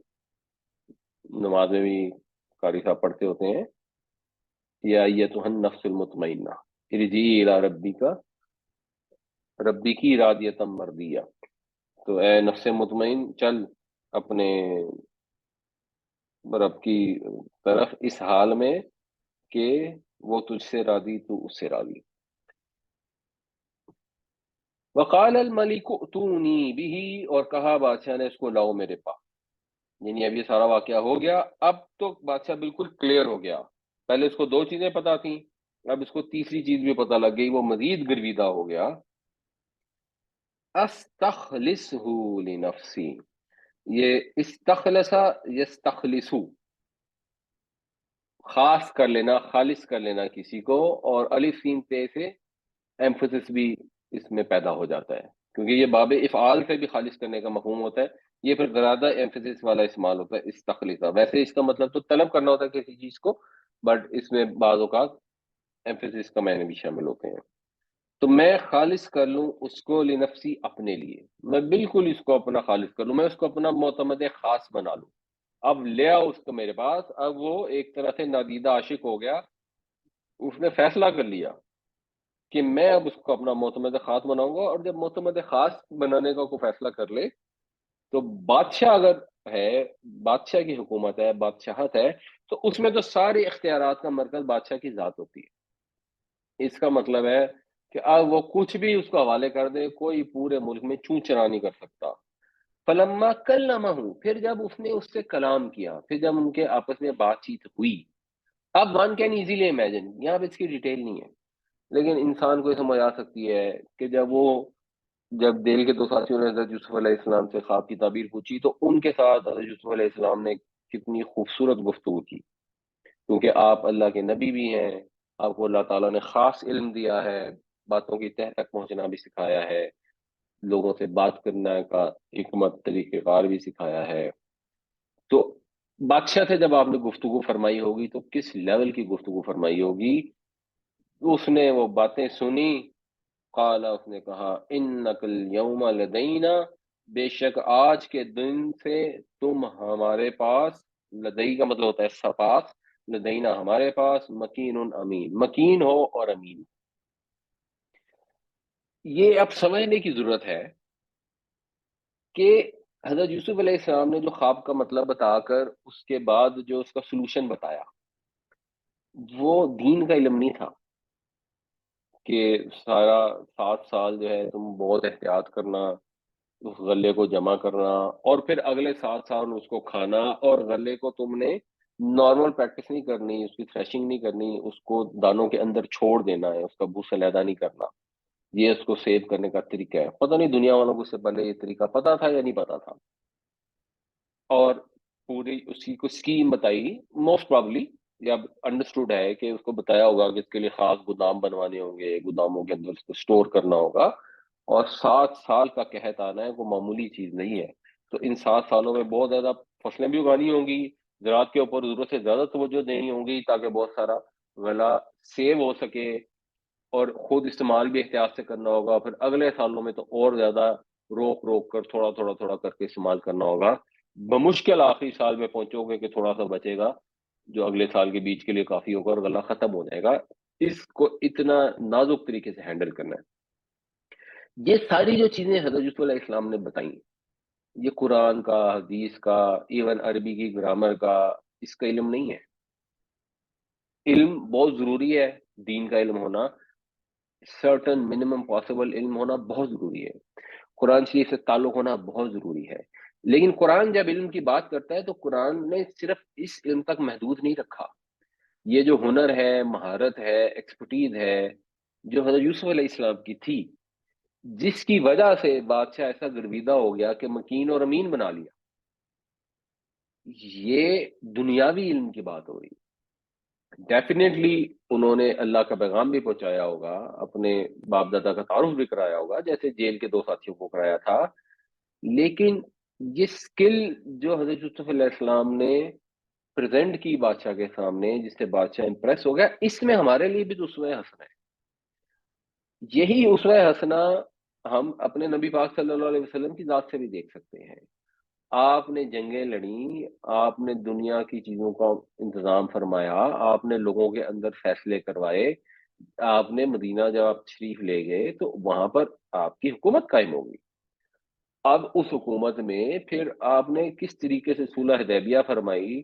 نماز میں بھی قاری صاحب پڑھتے ہوتے ہیں، یا ایتھا النفس المطمئنہ ارجعی الی ربی کی راضیۃ مرضیہ. تو اے نفس مطمئن، چل اپنے رب کی طرف اس حال میں کہ وہ تجھ سے راضی، تو اس سے راضی. وقال الملک اتونی به، اور کہا بادشاہ نے اس کو لاؤ میرے پاس. یعنی اب یہ سارا واقعہ ہو گیا، اب تو بادشاہ بالکل کلیئر ہو گیا. پہلے اس کو دو چیزیں پتا تھیں، اب اس کو تیسری چیز بھی پتا لگ گئی، وہ مزید گرویدہ ہو گیا. استخلصہ لنفسی، یہ استخلص یستخلصو، خاص کر لینا، خالص کر لینا کسی کو، اور الف سین تے سے ایمفسس بھی اس میں پیدا ہو جاتا ہے کیونکہ یہ باب افعال سے بھی خالص کرنے کا مفہوم ہوتا ہے. یہ پھر زیادہ ایمفسس والا استعمال ہوتا ہے استخلصہ. ویسے اس کا مطلب تو طلب کرنا ہوتا ہے کسی چیز کو، بٹ اس میں بعض اوقات ایمفسس کا معنی بھی شامل ہوتے ہیں. تو میں خالص کر لوں اس کو لنفسی، اپنے لیے، میں بالکل اس کو اپنا خالص کر لوں، میں اس کو اپنا معتمد خاص بنا لوں. اب لیا اس کو میرے پاس، اب وہ ایک طرح سے نادیدہ عاشق ہو گیا، اس نے فیصلہ کر لیا کہ میں اب اس کو اپنا معتمد خاص بناؤں گا. اور جب معتمد خاص بنانے کا کوئی فیصلہ کر لے تو بادشاہ اگر ہے، بادشاہ کی حکومت ہے، بادشاہت ہے، تو اس میں تو سارے اختیارات کا مرکز بادشاہ کی ذات ہوتی ہے. اس کا مطلب ہے کہ اب وہ کچھ بھی اس کو حوالے کر دے، کوئی پورے ملک میں چوں چرا نہیں کر سکتا. فلما کلمہ، پھر جب اس نے اس سے کلام کیا، پھر جب ان کے آپس میں بات چیت ہوئی. اب ون کین ایزیلی امیجن، یہاں پہ اس کی ڈیٹیل نہیں ہے لیکن انسان کو یہ سمجھ آ سکتی ہے کہ جب وہ جب دل کے دو ساتھیوں نے حضرت یوسف علیہ السلام سے خواب کی تعبیر پوچھی تو ان کے ساتھ حضرت یوسف علیہ السلام نے کتنی خوبصورت گفتگو کی، کیونکہ آپ اللہ کے نبی بھی ہیں، آپ کو اللہ تعالیٰ نے خاص علم دیا ہے، باتوں کی تہ تک پہنچنا بھی سکھایا ہے، لوگوں سے بات کرنا کا حکمت طریقہ کار بھی سکھایا ہے۔ تو بادشاہ سے جب آپ نے گفتگو فرمائی ہوگی تو کس لیول کی گفتگو فرمائی ہوگی؟ اس نے وہ باتیں سنی، قال، اس نے کہا انک الیوم لدینا، بے شک آج کے دن سے تم ہمارے پاس، لدئی کا مطلب ہوتا ہے پاس، لدینا ہمارے پاس، مکین امین، مکین ہو اور امین۔ یہ اب سمجھنے کی ضرورت ہے کہ حضرت یوسف علیہ السلام نے جو خواب کا مطلب بتا کر اس کے بعد جو اس کا سلوشن بتایا، وہ دین کا علم نہیں تھا کہ سارا 7 سال جو ہے تم بہت احتیاط کرنا، اس غلے کو جمع کرنا، اور پھر اگلے 7 سال اس کو کھانا، اور غلے کو تم نے نارمل پریکٹس نہیں کرنی، اس کی تھریشنگ نہیں کرنی، اس کو دانوں کے اندر چھوڑ دینا ہے، اس کا بوس علیحدہ نہیں کرنا۔ یہ اس کو سیو کرنے کا طریقہ ہے۔ پتہ نہیں دنیا والوں کو اس سے پہلے یہ طریقہ پتا تھا یا نہیں پتا تھا، اور پوری اسی کو اسکیم بتائی موسٹ پرابلی، یا انڈرسٹوڈ ہے کہ اس کو بتایا ہوگا کہ اس کے لیے خاص گودام بنوانے ہوں گے، گوداموں کے اندر اس کو اسٹور کرنا ہوگا، اور 7 سال کا قحط آنا ہے، وہ معمولی چیز نہیں ہے۔ تو ان 7 سالوں میں بہت زیادہ فصلیں بھی اگانی ہوں گی، زراعت کے اوپر ضرورت سے زیادہ توجہ دینی ہوں گی تاکہ بہت سارا غلہ سیو ہو سکے، اور خود استعمال بھی احتیاط سے کرنا ہوگا، پھر اگلے سالوں میں تو اور زیادہ روک روک کر تھوڑا تھوڑا تھوڑا کر کے استعمال کرنا ہوگا۔ بمشکل آخری سال میں پہنچو گے کہ تھوڑا سا بچے گا جو اگلے سال کے بیچ کے لیے کافی ہوگا، اور غلہ ختم ہو جائے گا۔ اس کو اتنا نازک طریقے سے ہینڈل کرنا ہے۔ یہ ساری جو چیزیں حضرت یوسف علیہ السلام نے بتائیں، یہ قرآن کا، حدیث کا، ایون عربی کی گرامر کا، اس کا علم نہیں ہے۔ علم بہت ضروری ہے، دین کا علم ہونا، سرٹن منیمم پاسبل علم ہونا بہت ضروری ہے، قرآن شریف سے تعلق ہونا بہت ضروری ہے، لیکن قرآن جب علم کی بات کرتا ہے تو قرآن نے صرف اس علم تک محدود نہیں رکھا۔ یہ جو ہنر ہے، مہارت ہے، ایکسپرٹیز ہے، جو حضرت یوسف علیہ السلام کی تھی، جس کی وجہ سے بادشاہ ایسا گرویدہ ہو گیا کہ مکین اور امین بنا لیا، یہ دنیاوی علم کی بات ہو رہی ہے۔ ڈیفینیٹلی انہوں نے اللہ کا پیغام بھی پہنچایا ہوگا، اپنے باپ دادا کا تعارف بھی کرایا ہوگا جیسے جیل کے 2 ساتھیوں کو کرایا تھا، لیکن یہ سکل جو حضرت یوسف علیہ السلام نے پریزنٹ کی بادشاہ کے سامنے، جس سے بادشاہ امپریس ہو گیا، اس میں ہمارے لیے بھی تو اسوہ حسنہ ہے۔ یہی اسوہ حسنہ ہم اپنے نبی پاک صلی اللہ علیہ وسلم کی ذات سے بھی دیکھ سکتے ہیں۔ آپ نے جنگیں لڑیں، آپ نے دنیا کی چیزوں کا انتظام فرمایا، آپ نے لوگوں کے اندر فیصلے کروائے، آپ نے مدینہ جب آپ تشریف لے گئے تو وہاں پر آپ کی حکومت قائم ہوگی۔ اب اس حکومت میں پھر آپ نے کس طریقے سے صلح حدیبیہ فرمائی،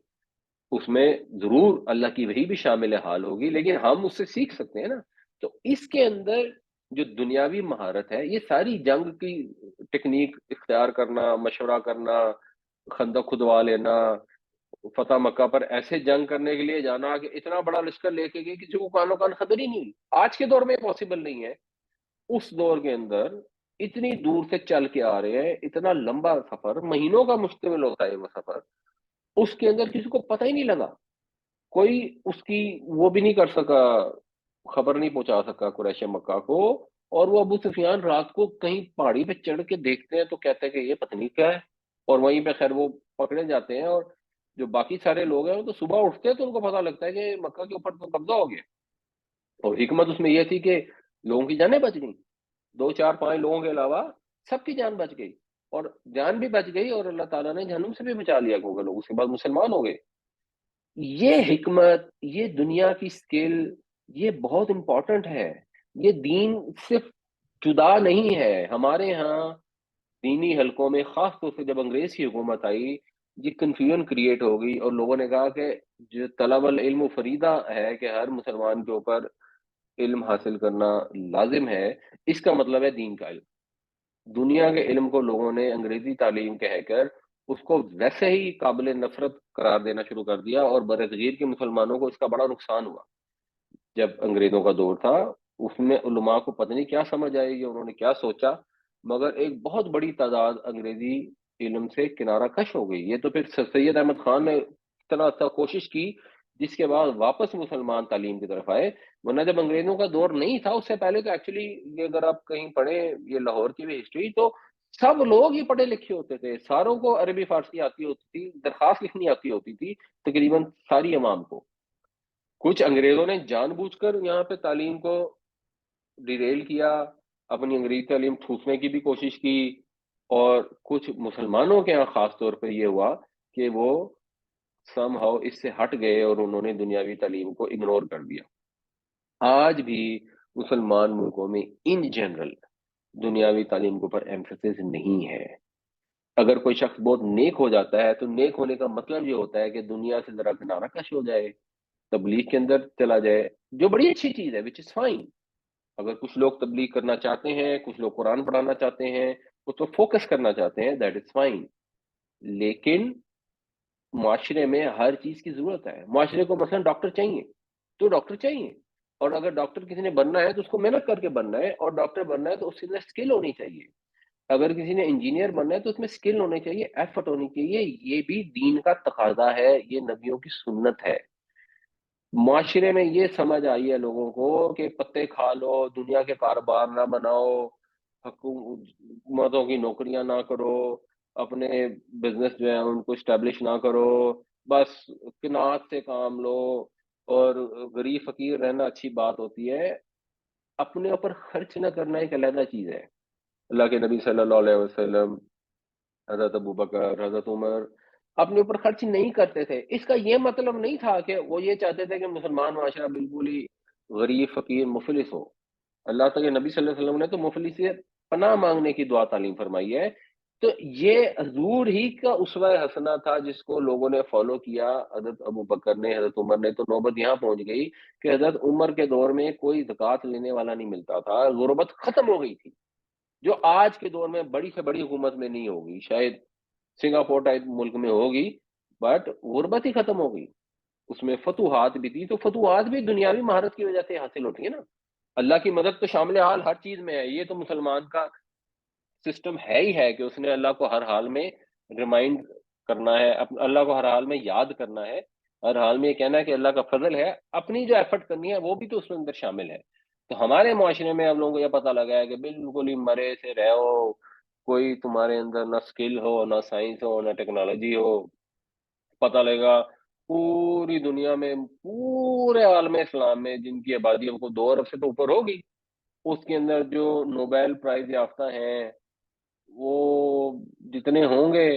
اس میں ضرور اللہ کی وحی بھی شامل حال ہوگی، لیکن ہم اس سے سیکھ سکتے ہیں نا۔ تو اس کے اندر جو دنیاوی مہارت ہے، یہ ساری جنگ کی ٹیکنیک اختیار کرنا، مشورہ کرنا، خندق کھدوا لینا، فتح مکہ پر ایسے جنگ کرنے کے لیے جانا کہ اتنا بڑا لشکر لے کے گئے کسی کو کانوں کان خبر ہی نہیں، آج کے دور میں پاسبل نہیں ہے۔ اس دور کے اندر اتنی دور سے چل کے آ رہے ہیں، اتنا لمبا سفر، مہینوں کا مشتمل ہوتا ہے وہ سفر، اس کے اندر کسی کو پتہ ہی نہیں لگا، کوئی اس کی وہ بھی نہیں کر سکا، خبر نہیں پہنچا سکا قریش مکہ کو۔ اور وہ ابو سفیان رات کو کہیں پہاڑی پہ چڑھ کے دیکھتے ہیں تو کہتے ہیں کہ یہ پتہ نہیں کیا ہے، اور وہیں پہ خیر وہ پکڑے جاتے ہیں، اور جو باقی سارے لوگ ہیں وہ تو صبح اٹھتے ہیں تو ان کو پتہ لگتا ہے کہ مکہ کے اوپر تو قبضہ ہو گیا۔ اور حکمت اس میں یہ تھی کہ لوگوں کی جانیں بچ گئیں، 2 4 5 لوگوں کے علاوہ سب کی جان بچ گئی، اور جان بھی بچ گئی، اور اللہ تعالیٰ نے جہنم سے بھی بچا لیا، کیونکہ لوگ اس کے بعد مسلمان ہو گئے۔ یہ حکمت، یہ دنیا کی سکل، یہ بہت امپورٹنٹ ہے۔ یہ دین صرف جدا نہیں ہے ہمارے ہاں دینی حلقوں میں، خاص طور سے جب انگریز کی حکومت آئی، یہ کنفیوژن کریٹ ہو گئی، اور لوگوں نے کہا کہ جو طلب العلم فریضہ ہے کہ ہر مسلمان کے اوپر علم حاصل کرنا لازم ہے، اس کا مطلب ہے دین کا علم۔ دنیا کے علم کو لوگوں نے انگریزی تعلیم کہہ کر اس کو ویسے ہی قابل نفرت قرار دینا شروع کر دیا، اور برصغیر کے مسلمانوں کو اس کا بڑا نقصان ہوا۔ جب انگریزوں کا دور تھا، اس میں علماء کو پتہ نہیں کیا سمجھ آئی، یا انہوں نے کیا سوچا، مگر ایک بہت بڑی تعداد انگریزی علم سے کنارہ کش ہو گئی. یہ تو پھر سید احمد خان نے اتنا اچھا کوشش کی جس کے بعد واپس مسلمان تعلیم کی طرف آئے. ورنہ جب انگریزوں کا دور نہیں تھا اس سے پہلے تو ایکچولی یہ اگر آپ کہیں پڑھیں یہ لاہور کی بھی ہسٹری تو سب لوگ ہی پڑھے لکھے ہوتے تھے. ساروں کو عربی فارسی آتی ہوتی تھی, درخواست لکھنی آتی ہوتی تھی تقریباً ساری عوام کو. کچھ انگریزوں نے جان بوجھ کر یہاں پہ تعلیم کو ڈیریل کیا, اپنی انگریزی تعلیم ٹھوسنے کی بھی کوشش کی, اور کچھ مسلمانوں کے یہاں خاص طور پہ یہ ہوا کہ وہ سم ہاؤ اس سے ہٹ گئے اور انہوں نے دنیاوی تعلیم کو اگنور کر دیا. آج بھی مسلمان ملکوں میں ان جنرل دنیاوی تعلیم کے اوپر ایمفیسس نہیں ہے. اگر کوئی شخص بہت نیک ہو جاتا ہے تو نیک ہونے کا مطلب یہ ہوتا ہے کہ دنیا سے ذرا کنارہ کش ہو جائے, تبلیغ کے اندر چلا جائے, جو بڑی اچھی چیز ہے وچ از فائن. اگر کچھ لوگ تبلیغ کرنا چاہتے ہیں, کچھ لوگ قرآن پڑھانا چاہتے ہیں, کچھ لوگ فوکس کرنا چاہتے ہیں, دیٹ از فائن. لیکن معاشرے میں ہر چیز کی ضرورت ہے. معاشرے کو مثلا ڈاکٹر چاہیے تو ڈاکٹر چاہیے, اور اگر ڈاکٹر کسی نے بننا ہے تو اس کو محنت کر کے بننا ہے, اور ڈاکٹر بننا ہے تو اس کے اندر اسکل ہونی چاہیے. اگر کسی نے انجینئر بننا ہے تو اس میں اسکل ہونے چاہیے, ایفرٹ ہونی چاہیے. یہ بھی دین کا تقاضا ہے, یہ نبیوں کی سنت ہے. معاشرے میں یہ سمجھ آئی ہے لوگوں کو کہ پتے کھا لو, دنیا کے کاروبار نہ بناؤ, حکومتوں کی نوکریاں نہ کرو, اپنے بزنس جو ہے ان کو اسٹیبلش نہ کرو, بس قناعت سے کام لو, اور غریب فقیر رہنا اچھی بات ہوتی ہے. اپنے اوپر خرچ نہ کرنا ایک علیحدہ چیز ہے. اللہ کے نبی صلی اللہ علیہ وسلم, حضرت ابوبکر, حضرت عمر اپنے اوپر خرچ نہیں کرتے تھے. اس کا یہ مطلب نہیں تھا کہ وہ یہ چاہتے تھے کہ مسلمان معاشرہ بالکل ہی غریب فقیر مفلس ہو. اللہ تعالیٰ نبی صلی اللہ علیہ وسلم نے تو مفلس سے پناہ مانگنے کی دعا تعلیم فرمائی ہے. تو یہ حضور ہی کا اسوہ حسنہ تھا جس کو لوگوں نے فالو کیا. حضرت ابوبکر نے, حضرت عمر نے, تو نوبت یہاں پہنچ گئی کہ حضرت عمر کے دور میں کوئی زکوٰۃ لینے والا نہیں ملتا تھا, غربت ختم ہو گئی تھی, جو آج کے دور میں بڑی سے بڑی حکومت میں نہیں ہوگی, شاید سنگاپور ٹائپ ملک میں ہوگی, بٹ غربت ہی ختم ہو گئی. اس میں فتوحات بھی تھی, تو فتوحات بھی دنیاوی مہارت کی وجہ سے حاصل ہوتی ہے نا. اللہ کی مدد تو شامل حال ہر چیز میں ہے. یہ تو مسلمان کا سسٹم ہے ہی ہے کہ اس نے اللہ کو ہر حال میں ریمائنڈ کرنا ہے, اللہ کو ہر حال میں یاد کرنا ہے, ہر حال میں یہ کہنا ہے کہ اللہ کا فضل ہے. اپنی جو ایفرٹ کرنی ہے وہ بھی تو اس کے اندر شامل ہے. تو ہمارے معاشرے میں ہم لوگوں کو یہ پتہ لگا ہے کہ بالکل ہی مرے سے رہو, کوئی تمہارے اندر نہ اسکل ہو, نہ سائنس ہو, نہ ٹیکنالوجی ہو. پتہ لگے گا پوری دنیا میں, پورے عالم اسلام میں جن کی آبادی کو 2 ارب سے تو اوپر ہوگی, اس کے اندر جو نوبیل پرائز یافتہ ہیں وہ جتنے ہوں گے,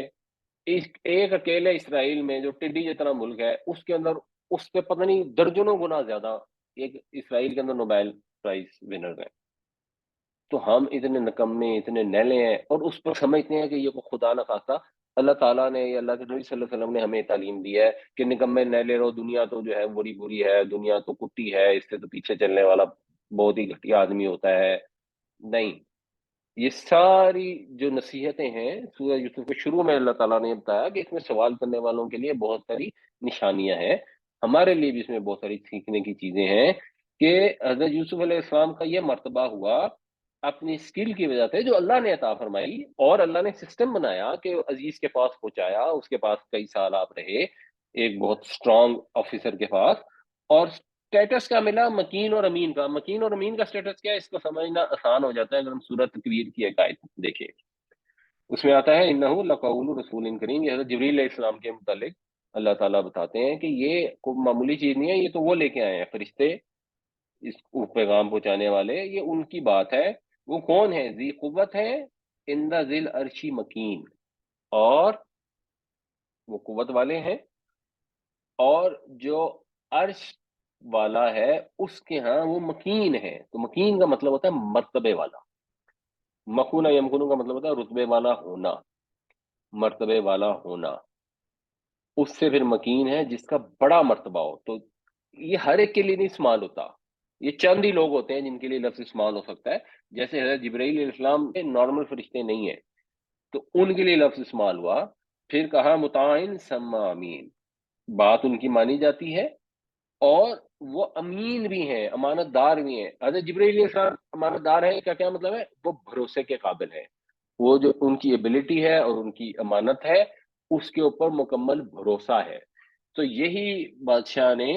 ایک اکیلے اسرائیل میں جو ٹڈی جتنا ملک ہے اس کے اندر, اس سے پتہ نہیں درجنوں گنا زیادہ ایک اسرائیل کے اندر نوبیل پرائز ونر ہے. تو ہم اتنے نکمے, اتنے نیلے ہیں, اور اس پر سمجھتے ہیں کہ یہ خدا نہ خواستہ اللہ تعالیٰ نے یا اللہ کے نبی صلی اللہ علیہ وسلم نے ہمیں تعلیم دی ہے کہ نکمے نیلے رہو, دنیا تو جو ہے بری بری ہے, دنیا تو کٹی ہے, اس سے تو پیچھے چلنے والا بہت ہی گھٹیا آدمی ہوتا ہے. نہیں, یہ ساری جو نصیحتیں ہیں سورہ یوسف کے شروع میں اللہ تعالیٰ نے بتایا کہ اس میں سوال کرنے والوں کے لیے بہت ساری نشانیاں ہیں, ہمارے لیے بھی اس میں بہت ساری سیکھنے کی چیزیں ہیں. کہ حضرت یوسف علیہ السلام کا یہ مرتبہ ہوا اپنی اسکل کی وجہ سے جو اللہ نے عطا فرمائی, اور اللہ نے سسٹم بنایا کہ عزیز کے پاس پہنچایا, اس کے پاس کئی سال آپ رہے, ایک بہت اسٹرانگ آفیسر کے پاس, اور اسٹیٹس کا ملا مکین اور امین کا. مکین اور امین کا اسٹیٹس کیا ہے اس کو سمجھنا آسان ہو جاتا ہے اگر ہم سورۃ تکویر کی ایک آیت دیکھیں. اس میں آتا ہے انہ لقول رسول کریم, یہ حضرت جبریل علیہ السلام کے متعلق اللہ تعالیٰ بتاتے ہیں کہ یہ کوئی معمولی چیز نہیں ہے, یہ تو وہ لے کے آئے ہیں فرشتے, اس کو پیغام پہنچانے والے. یہ ان کی بات ہے. وہ کون ہے؟ ذی قوت ہے, عند ذی العرش مکین, اور وہ قوت والے ہیں, اور جو عرش والا ہے اس کے ہاں وہ مکین ہے. تو مکین کا مطلب ہوتا ہے مرتبے والا. مکونا یمکونو کا مطلب ہوتا ہے رتبے والا ہونا, مرتبے والا ہونا. اس سے پھر مکین ہے جس کا بڑا مرتبہ ہو. تو یہ ہر ایک کے لیے نہیں استعمال ہوتا, یہ چند ہی لوگ ہوتے ہیں جن کے لیے لفظ استعمال ہو سکتا ہے. جیسے حضرت جبرائیل علیہ السلام نارمل فرشتے نہیں ہیں, تو ان کے لیے لفظ استعمال ہوا. پھر کہا مطاعن ثم امین, بات ان کی مانی جاتی ہے, اور وہ امین بھی ہیں, امانت دار بھی ہیں. حضرت جبرائیل علیہ السلام امانت دار ہے کا کیا مطلب ہے؟ وہ بھروسے کے قابل ہے. وہ جو ان کی ایبلٹی ہے اور ان کی امانت ہے اس کے اوپر مکمل بھروسہ ہے۔ تو یہی بادشاہ نے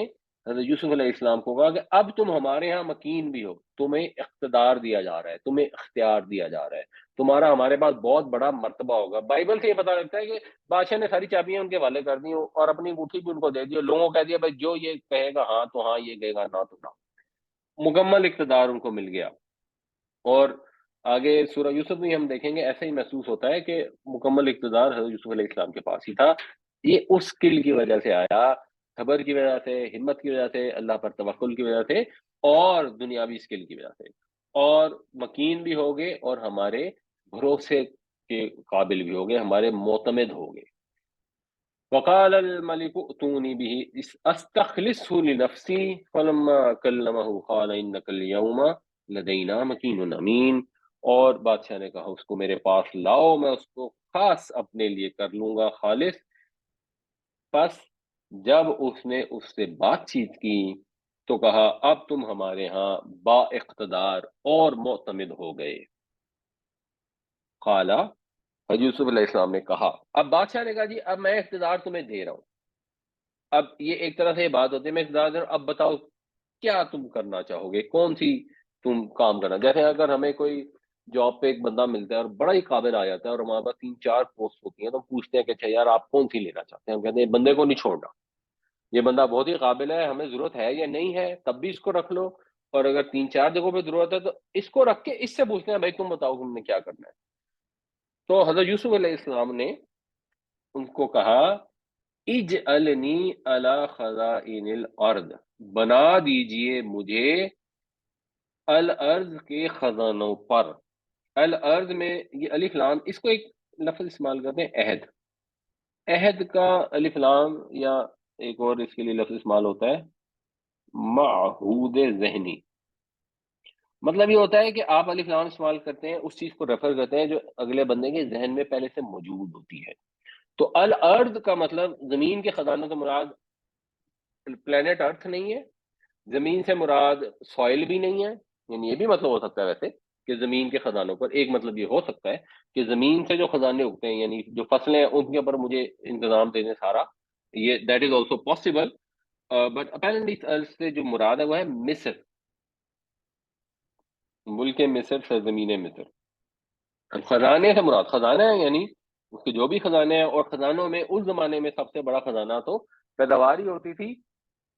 حضرت یوسف علیہ السلام کو کہا کہ اب تم ہمارے ہاں مکین بھی ہو، تمہیں اقتدار دیا جا رہا ہے، تمہیں اختیار دیا جا رہا ہے، تمہارا ہمارے پاس بہت بڑا مرتبہ ہوگا۔ بائبل سے یہ پتہ لگتا ہے کہ بادشاہ نے ساری چابیاں ان کے حوالے کر دی اور اپنی انگوٹھی بھی ان کو دے دی، لوگوں کو کہہ دیا بھائی جو یہ کہے گا ہاں تو ہاں، یہ کہے گا نہ تو نہ، مکمل اقتدار ان کو مل گیا۔ اور آگے سورہ یوسف میں ہم دیکھیں گے ایسا ہی محسوس ہوتا ہے کہ مکمل اقتدار حضرت یوسف علیہ السلام کے پاس ہی تھا۔ یہ اس اسکل کی وجہ سے آیا، صبر کی وجہ سے، ہمت کی وجہ سے، اللہ پر توکل کی وجہ سے، اور دنیاوی اسکل کی وجہ سے، اور مکین بھی ہو گئے اور ہمارے بھروسے کے قابل بھی ہو گئے، ہمارے معتمد ہو گئے۔ وقال الملك ائتوني به استخلصه لنفسي فلما كلمه قال انك اليوم لدينا مكين امين۔ اور بادشاہ نے کہا اس کو میرے پاس لاؤ، میں اس کو خاص اپنے لیے کر لوں گا خالص۔ پس جب اس نے اس سے بات چیت کی تو کہا اب تم ہمارے ہاں با اقتدار اور معتمد ہو گئے۔ قالا، حضرت یوسف علیہ السلام نے کہا، اب بادشاہ نے کہا جی اب میں اقتدار تمہیں دے رہا ہوں۔ اب یہ ایک طرح سے یہ بات ہوتی ہے میں اقتدار دے رہا ہوں، اب بتاؤ کیا تم کرنا چاہو گے، کون سی تم کام کرنا۔ جیسے اگر ہمیں کوئی جاب پہ ایک بندہ ملتا ہے اور بڑا ہی قابل آ جاتا ہے اور ہمارے پاس 3 4 پوسٹ ہوتی ہیں تو ہم پوچھتے ہیں کہ اچھا یار آپ کون سی لینا چاہتے ہیں، ہم کہتے ہیں بندے کو نہیں چھوڑنا، یہ بندہ بہت ہی قابل ہے، ہمیں ضرورت ہے یا نہیں ہے تب بھی اس کو رکھ لو، اور اگر 3 4 جگہوں پہ ضرورت ہے تو اس کو رکھ کے اس سے پوچھتے ہیں بھائی تم بتاؤ تم نے کیا کرنا ہے۔ تو حضرت یوسف علیہ السلام نے ان کو کہا اجعلنی علی خزائن الارض، بنا دیجئے مجھے الارض کے خزانوں پر۔ الارض میں یہ الف لام، اس کو ایک لفظ استعمال کرتے ہیں عہد، عہد کا الف لام، یا ایک اور اس کے لیے لفظ استعمال ہوتا ہے معہود ذہنی۔ مطلب یہ ہوتا ہے کہ آپ الف لام استعمال کرتے ہیں اس چیز کو ریفر کرتے ہیں جو اگلے بندے کے ذہن میں پہلے سے موجود ہوتی ہے۔ تو الارض کا مطلب زمین کے خزانوں سے مراد پلانٹ ارتھ نہیں ہے، زمین سے مراد سوائل بھی نہیں ہے، یعنی یہ بھی مطلب ہو سکتا ہے ویسے کہ زمین کے خزانوں پر، ایک مطلب یہ ہو سکتا ہے کہ زمین سے جو خزانے اگتے ہیں یعنی جو فصلیں ہیں ان کے اوپر مجھے انتظام دے دیں سارا، یہ that is also possible, but apparently سے جو مراد ہے وہ ہے مصر، ملک مصر، سرزمین مصر۔ اب خزانے سے مراد خزانہ ہے یعنی اس کے جو بھی خزانے ہیں، اور خزانوں میں اس زمانے میں سب سے بڑا خزانہ تو پیداوار ہی ہوتی تھی۔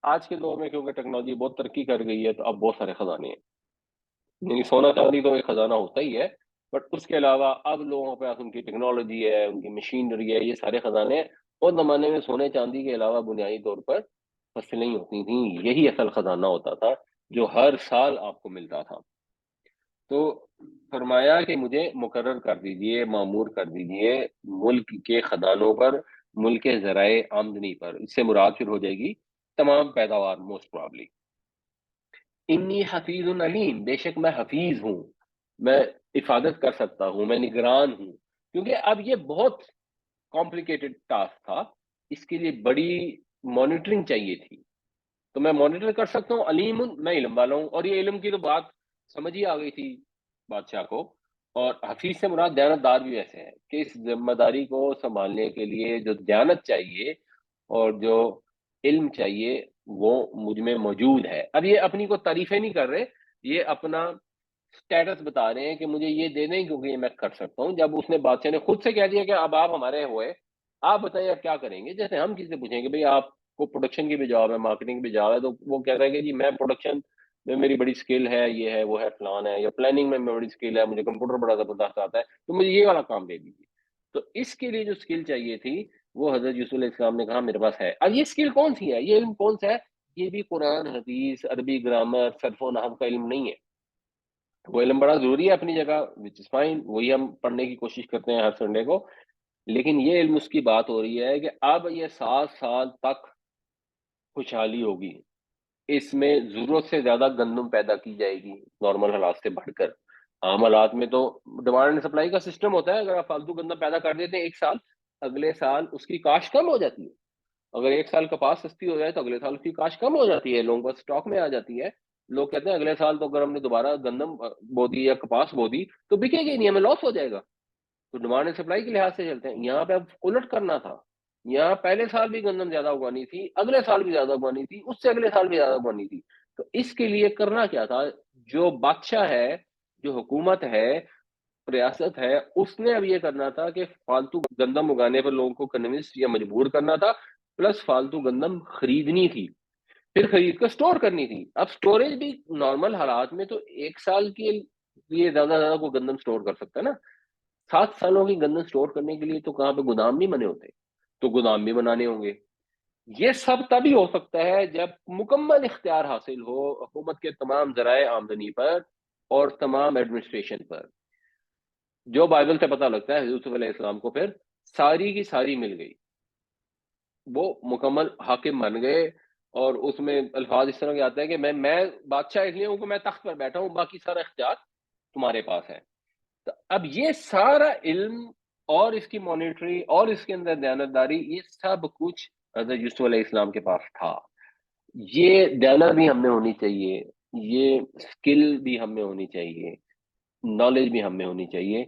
آج کے دور میں کیونکہ ٹیکنالوجی بہت ترقی کر گئی ہے تو اب بہت سارے خزانے ہیں، یعنی سونا چاندی تو ایک خزانہ ہوتا ہی ہے، بٹ اس کے علاوہ اب لوگوں کے پاس ان کی ٹیکنالوجی ہے، ان کی مشینری ہے، یہ سارے خزانے ہیں۔ اس زمانے میں سونے چاندی کے علاوہ بنیادی طور پر فصلیں ہی ہوتی تھیں، یہی اصل خزانہ ہوتا تھا جو ہر سال آپ کو ملتا تھا۔ تو فرمایا کہ مجھے مقرر کر دیجئے، معمور کر دیجئے ملک کے خزانوں پر، ملک کے ذرائع آمدنی پر، اس سے مراد پھر ہو جائے گی تمام پیداوار موسٹ پرابلی۔ انی حفیظ علیم، بے شک میں حفیظ ہوں، میں حفاظت کر سکتا ہوں، میں نگران ہوں، کیونکہ اب یہ بہت کمپلیکیٹڈ ٹاسک تھا، اس کے لیے بڑی مانیٹرنگ چاہیے تھی، تو میں مانیٹر کر سکتا ہوں، علیم میں علم والا ہوں۔ اور یہ علم کی تو بات سمجھ ہی آ گئی تھی بادشاہ کو۔ اور حفیظ سے مراد دیانت دار بھی ویسے ہے کہ اس ذمہ داری کو سنبھالنے کے لیے جو دیانت چاہیے اور جو علم چاہیے وہ مجھ میں موجود ہے۔ اب یہ اپنی کو تعریفیں نہیں کر رہے، یہ اپنا سٹیٹس بتا رہے ہیں کہ مجھے یہ دے دیں کیونکہ یہ میں کر سکتا ہوں۔ جب اس نے بادشاہ نے خود سے کہہ دیا کہ اب آپ ہمارے ہوئے، آپ بتائیے آپ کیا کریں گے، جیسے ہم کسی سے پوچھیں گے بھئی آپ کو پروڈکشن کی بھی جاب ہے، مارکیٹنگ کی بھی جاب ہے، تو وہ کہتا ہے کہ جی میں پروڈکشن میں میری بڑی سکل ہے، یہ ہے وہ ہے فلان ہے، یا پلاننگ میں بڑی سکل ہے، مجھے کمپیوٹر بڑا زبردست آتا ہے تو مجھے یہ والا کام دے دیجیے۔ تو اس کے لیے جو سکل چاہیے تھی وہ حضرت یوسف علیہ السلام نے کہا میرے پاس ہے۔ اب یہ سکل کون سی ہے، یہ علم کون سا ہے؟ یہ بھی قرآن، حدیث، عربی گرامر، صرف و نحو کا علم نہیں ہے۔ وہ علم بڑا ضروری ہے اپنی جگہ، وچ از فائن، وہی ہم پڑھنے کی کوشش کرتے ہیں ہر سنڈے کو، لیکن یہ علم اس کی بات ہو رہی ہے کہ اب یہ 7 سال تک خوشحالی ہوگی، اس میں ضرورت سے زیادہ گندم پیدا کی جائے گی نارمل حالات سے بڑھ کر۔ عام حالات میں تو ڈیمانڈ اینڈ سپلائی کا سسٹم ہوتا ہے، اگر آپ فالتو گندم پیدا کر دیتے ہیں ایک سال، اگلے سال اس کی کاشت کم ہو جاتی ہے۔ اگر ایک سال کپاس سستی ہو جائے تو اگلے سال اس کی کاشت کم ہو جاتی ہے، لوگوں کو اسٹاک میں آ جاتی ہے۔ لوگ کہتے ہیں اگلے سال تو اگر ہم نے دوبارہ گندم بو دی یا کپاس بو دی تو بکے گی نہیں، ہمیں لاس ہو جائے گا۔ تو ڈیمانڈ اینڈ سپلائی کے لحاظ سے چلتے ہیں. یہاں پہ اب الٹ کرنا تھا. یہاں پہلے سال بھی گندم زیادہ اگوانی تھی، اگلے سال بھی زیادہ اگوانی تھی، اس سے اگلے سال بھی زیادہ اگوانی تھی. تو اس کے لیے کرنا کیا تھا؟ جو بادشاہ ہے، جو حکومت ہے، ریاست ہے، اس نے اب یہ کرنا تھا کہ فالتو گندم اگانے پر لوگوں کو کنونس یا مجبور کرنا تھا، پلس فالتو گندم خریدنی تھی، پھر خرید کر سٹور کرنی تھی. اب سٹوریج بھی نارمل حالات میں تو ایک سال کے لیے زیادہ زیادہ کوئی گندم سٹور کر سکتا ہے نا. 7 سالوں کی گندم سٹور کرنے کے لیے تو کہاں پہ گودام نہیں بنے ہوتے، تو گودام بھی بنانے ہوں گے. یہ سب تبھی ہو سکتا ہے جب مکمل اختیار حاصل ہو حکومت کے تمام ذرائع آمدنی پر اور تمام ایڈمنسٹریشن پر. جو بائبل سے پتہ لگتا ہے حضرت یوسف علیہ السلام کو پھر ساری کی ساری مل گئی، وہ مکمل حاکم بن گئے. اور اس میں الفاظ اس طرح کے آتے ہیں کہ میں بادشاہ اس لیے ہوں کہ میں تخت پر بیٹھا ہوں، باقی سارا اختیار تمہارے پاس ہے. تو اب یہ سارا علم اور اس کی مانیٹری اور اس کے اندر دیانتداری، یہ سب کچھ حضرت یوسف علیہ السلام کے پاس تھا. یہ دیانت بھی ہم میں ہونی چاہیے، یہ اسکل بھی ہم میں ہونی چاہیے، نالج بھی ہم میں ہونی چاہیے.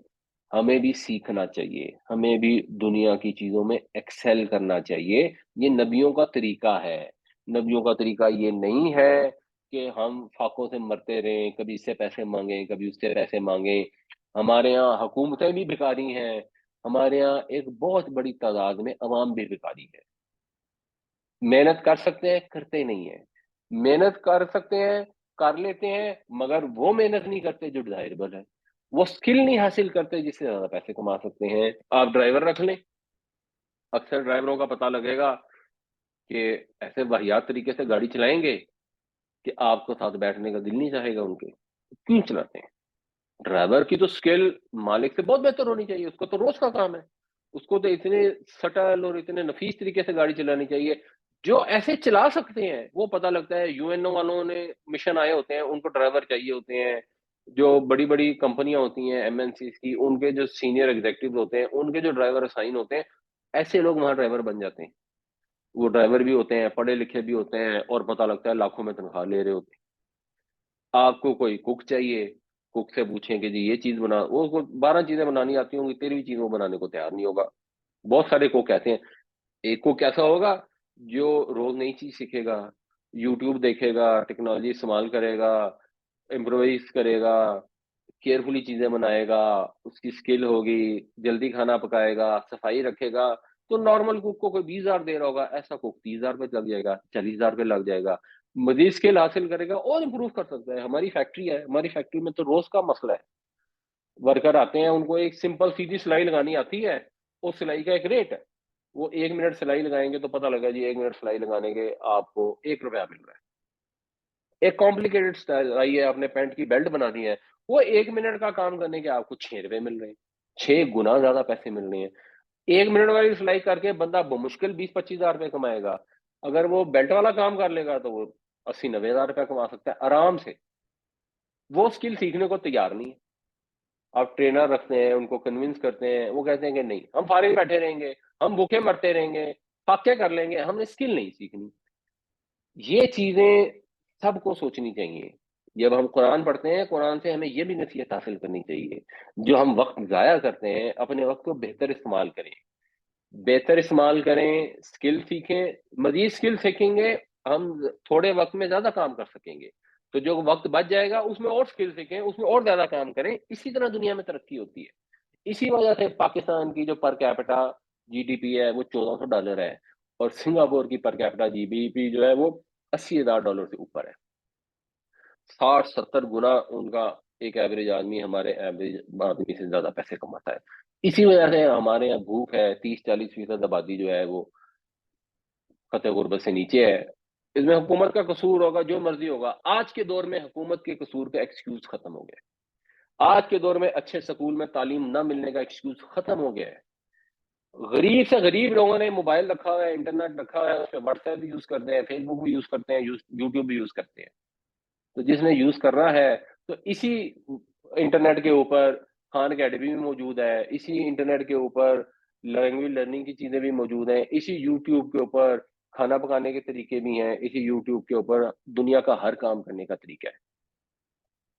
ہمیں بھی سیکھنا چاہیے، ہمیں بھی دنیا کی چیزوں میں ایکسل کرنا چاہیے. یہ نبیوں کا طریقہ ہے. نبیوں کا طریقہ یہ نہیں ہے کہ ہم فاقوں سے مرتے رہیں، کبھی اس سے پیسے مانگیں، کبھی اس سے پیسے مانگیں. ہمارے یہاں حکومتیں بھی بھکاری ہیں، ہمارے یہاں ایک بہت بڑی تعداد میں عوام بھی بھکاری ہے. محنت کر سکتے ہیں، کرتے نہیں ہیں. محنت کر سکتے ہیں، کر لیتے ہیں، مگر وہ محنت نہیں کرتے جو ڈیزائربل ہے. وہ سکل نہیں حاصل کرتے جس سے زیادہ پیسے کما سکتے ہیں. آپ ڈرائیور رکھ لیں، اکثر ڈرائیوروں کا پتہ لگے گا کہ ایسے واہیات طریقے سے گاڑی چلائیں گے کہ آپ کو ساتھ بیٹھنے کا دل نہیں چاہے گا ان کے. کیوں چلاتے ہیں؟ ڈرائیور کی تو سکل مالک سے بہت بہتر ہونی چاہیے، اس کو تو روز کا کام ہے. اس کو تو اتنے سٹل اور اتنے نفیس طریقے سے گاڑی چلانی چاہیے. جو ایسے چلا سکتے ہیں وہ پتہ لگتا ہے یو این او والوں نے مشن آئے ہوتے ہیں، ان کو ڈرائیور چاہیے ہوتے ہیں. جو بڑی بڑی کمپنیاں ہوتی ہیں ایم این سیز کی، ان کے جو سینئر ایگزیکٹو ہوتے ہیں، ان کے جو ڈرائیور اسائن ہوتے ہیں، ایسے لوگ وہاں ڈرائیور بن جاتے ہیں. وہ ڈرائیور بھی ہوتے ہیں، پڑھے لکھے بھی ہوتے ہیں، اور پتہ لگتا ہے لاکھوں میں تنخواہ لے رہے ہوتے ہیں. آپ کو کوئی کوک چاہیے، کوک سے پوچھیں کہ جی یہ چیز بنا، وہ 12 چیزیں بنانی آتی ہوں گی، 13ویں چیز وہ بنانے کو تیار نہیں ہوگا. بہت سارے کوک کہتے ہیں. ایک کو کیسا ہوگا جو روز نئی چیز سیکھے گا، یوٹیوب دیکھے گا، ٹیکنالوجی استعمال کرے گا، امپرووائز کرے گا، کیئرفلی چیزیں بنائے گا، اس کی سکل ہوگی، جلدی کھانا پکائے گا، صفائی رکھے گا. تو نارمل کوک کو کوئی 20,000 دے رہا ہوگا، ایسا کوک 30,000 پہ لگ جائے گا، 40,000 پہ لگ جائے گا. مزید سکل حاصل کرے گا اور امپروو کر سکتا ہے. ہماری فیکٹری ہے، ہماری فیکٹری میں تو روز کا مسئلہ ہے. ورکر آتے ہیں، ان کو ایک سمپل سیدھی سلائی لگانی آتی ہے، اس سلائی کا ایک ریٹ ہے. وہ 1 منٹ سلائی لگائیں گے تو پتہ لگا جی 1 منٹ سلائی لگانے کے آپ کو 1 روپیہ مل رہا ہے. ایک کمپلیکیٹڈ سلائی ہے، آپ نے پینٹ کی بیلٹ بنانی ہے، وہ 1 منٹ کا کام کرنے کے آپ کو 6 روپے مل رہے ہیں. 6 گنا زیادہ پیسے مل رہے ہیں. 1 منٹ والی سلائی کر کے بندہ بمشکل 20-25 ہزار روپے کمائے گا. اگر وہ بیلٹ والا کام کر لے گا تو وہ 80-90 ہزار روپے کما سکتا ہے آرام سے. وہ اسکل سیکھنے کو تیار نہیں ہے. آپ ٹرینر رکھتے ہیں، ان کو کنونس کرتے ہیں، وہ کہتے ہیں کہ نہیں ہم فارغ بیٹھے رہیں گے، ہم بھوکے مرتے رہیں گے، فاقے کر لیں گے، ہم نے اسکل نہیں سیکھنی. یہ چیزیں سب کو سوچنی چاہیے. جب ہم قرآن پڑھتے ہیں، قرآن سے ہمیں یہ بھی نصیحت حاصل کرنی چاہیے. جو ہم وقت ضائع کرتے ہیں، اپنے وقت کو بہتر استعمال کریں. بہتر استعمال کریں، اسکل سیکھیں. مزید اسکل سیکھیں گے ہم تھوڑے وقت میں زیادہ کام کر سکیں گے. تو جو وقت بچ جائے گا اس میں اور اسکل سیکھیں، اس میں اور زیادہ کام کریں. اسی طرح دنیا میں ترقی ہوتی ہے. اسی وجہ سے پاکستان کی جو per capita G D P ہے وہ $1,400 ہے، اور سنگاپور کی per capita G D P جو ہے وہ $80,000 سے اوپر ہے. 60-70 گنا ان کا ایک ایوریج آدمی ہمارے ایوریج آدمی سے زیادہ پیسے کماتا ہے. اسی وجہ سے ہمارے یہاں بھوک ہے. 30-40% آبادی جو ہے وہ خطے غربت سے نیچے ہے. اس میں حکومت کا قصور ہوگا، جو مرضی ہوگا. آج کے دور میں حکومت کے قصور کا ایکسکیوز ختم ہو گیا. آج کے دور میں اچھے سکول میں تعلیم نہ ملنے کا ایکسکیوز ختم ہو گیا ہے. غریب سے غریب لوگوں نے موبائل رکھا ہوا ہے، انٹرنیٹ رکھا ہوا ہے، اس پہ واٹس ایپ بھی یوز کرتے ہیں، فیس بک بھی یوز کرتے ہیں، یوٹیوب بھی یوز کرتے ہیں. تو جس نے یوز کرنا ہے تو اسی انٹرنیٹ کے اوپر خان اکیڈمی بھی موجود ہے، اسی انٹرنیٹ کے اوپر لینگویج لرننگ کی چیزیں بھی موجود ہیں، اسی یوٹیوب کے اوپر کھانا پکانے کے طریقے بھی ہیں، اسی یوٹیوب کے اوپر دنیا کا ہر کام کرنے کا طریقہ ہے.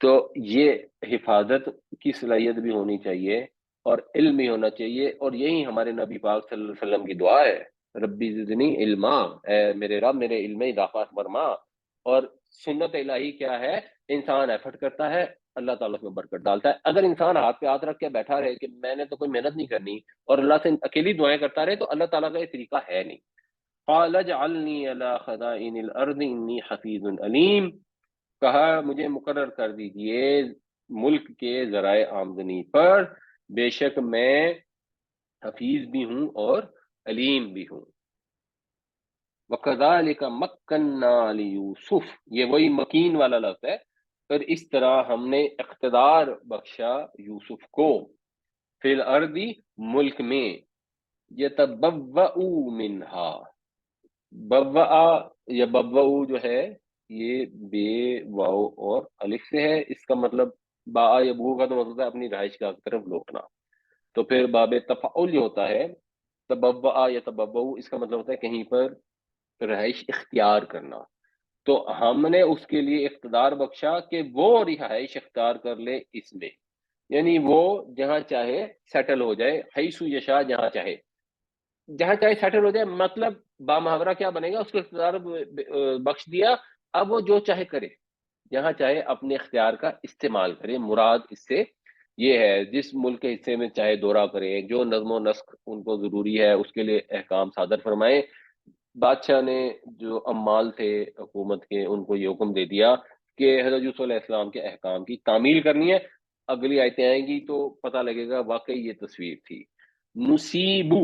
تو یہ حفاظت کی صلاحیت بھی ہونی چاہیے اور علم ہی ہونا چاہیے، اور یہی ہمارے نبی پاک صلی اللہ علیہ وسلم کی دعا ہے، ربی زدنی علما، اے میرے رب میرے علم میں اضافہ فرما۔ اور سنت الہی کیا ہے؟ انسان ایفرٹ کرتا ہے، اللہ تعالیٰ اس میں برکت ڈالتا ہے۔ اگر انسان ہاتھ پہ ہاتھ رکھ کے بیٹھا رہے کہ میں نے تو کوئی محنت نہیں کرنی، اور اللہ سے اکیلی دعائیں کرتا رہے، تو اللہ تعالیٰ کا یہ طریقہ ہے نہیں۔ قال اجعلنی علی خزائن الارض انی حفیظ علیم، کہا مجھے مقرر کر دیجئے ملک کے ذرائع آمدنی پر، بے شک میں حفیظ بھی ہوں اور علیم بھی ہوں۔ وَكَذَلِكَ مَكَّنَّا لِيُوسُف، یہ وہی مکین والا لفظ ہے، پھر اس طرح ہم نے اقتدار بخشا یوسف کو، فی الارض ملک میں، یتبوأ منہا، بوا یا ببو جو ہے یہ بے واو اور الف سے ہے، اس کا مطلب با یا بو کا تو مطلب ہے اپنی رہائش گاہ کی طرف لوٹنا، تو پھر باب تفعل جو ہوتا ہے تبوا یا تبو، اس کا مطلب ہوتا ہے کہیں پر رہائش اختیار کرنا۔ تو ہم نے اس کے لیے اقتدار بخشا کہ وہ رہائش اختیار کر لے اس میں، یعنی وہ جہاں چاہے سیٹل ہو جائے، حیث یشاء، جہاں چاہے سیٹل ہو جائے، مطلب بامحاورہ کیا بنے گا؟ اس کو اقتدار بخش دیا، اب وہ جو چاہے کرے، جہاں چاہے اپنے اختیار کا استعمال کرے۔ مراد اس سے یہ ہے جس ملک کے حصے میں چاہے دورہ کرے، جو نظم و نسق ان کو ضروری ہے اس کے لیے احکام صادر فرمائے۔ بادشاہ نے جو عمال تھے حکومت کے، ان کو یہ حکم دے دیا کہ حضرت یوسف علیہ السلام کے احکام کی تعمیل کرنی ہے۔ اگلی آیتیں آئیں گی تو پتہ لگے گا واقعی یہ تصویر تھی۔ نصیبو،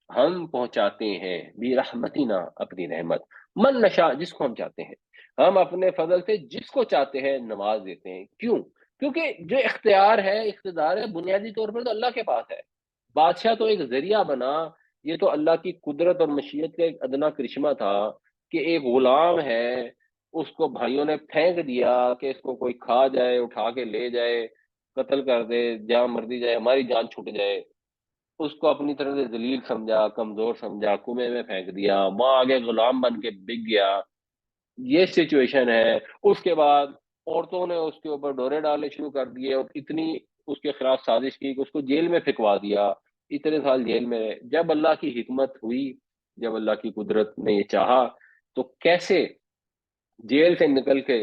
ہم پہنچاتے ہیں، برحمتنا، اپنی رحمت، من نشاء، جس کو ہم چاہتے ہیں، ہم اپنے فضل سے جس کو چاہتے ہیں نواز دیتے ہیں۔ کیوں؟ کیونکہ جو اختیار ہے، اقتدار ہے، بنیادی طور پر تو اللہ کے پاس ہے۔ بادشاہ تو ایک ذریعہ بنا، یہ تو اللہ کی قدرت اور مشیت کا ایک ادنا کرشمہ تھا کہ ایک غلام ہے، اس کو بھائیوں نے پھینک دیا کہ اس کو کوئی کھا جائے، اٹھا کے لے جائے، قتل کر دے، جہاں مرضی جائے، ہماری جان چھٹ جائے۔ اس کو اپنی طرف سے ذلیل سمجھا، کمزور سمجھا، کنویں میں پھینک دیا، وہاں آگے غلام بن کے بک گیا۔ یہ سچویشن ہے۔ اس کے بعد عورتوں نے اس کے اوپر ڈورے ڈالنے شروع کر دیے، اور اتنی اس کے خلاف سازش کی کہ اس کو جیل میں پھینکوا دیا، اتنے سال جیل میں رہے۔ جب اللہ کی حکمت ہوئی، جب اللہ کی قدرت نے یہ چاہا، تو کیسے جیل سے نکل کے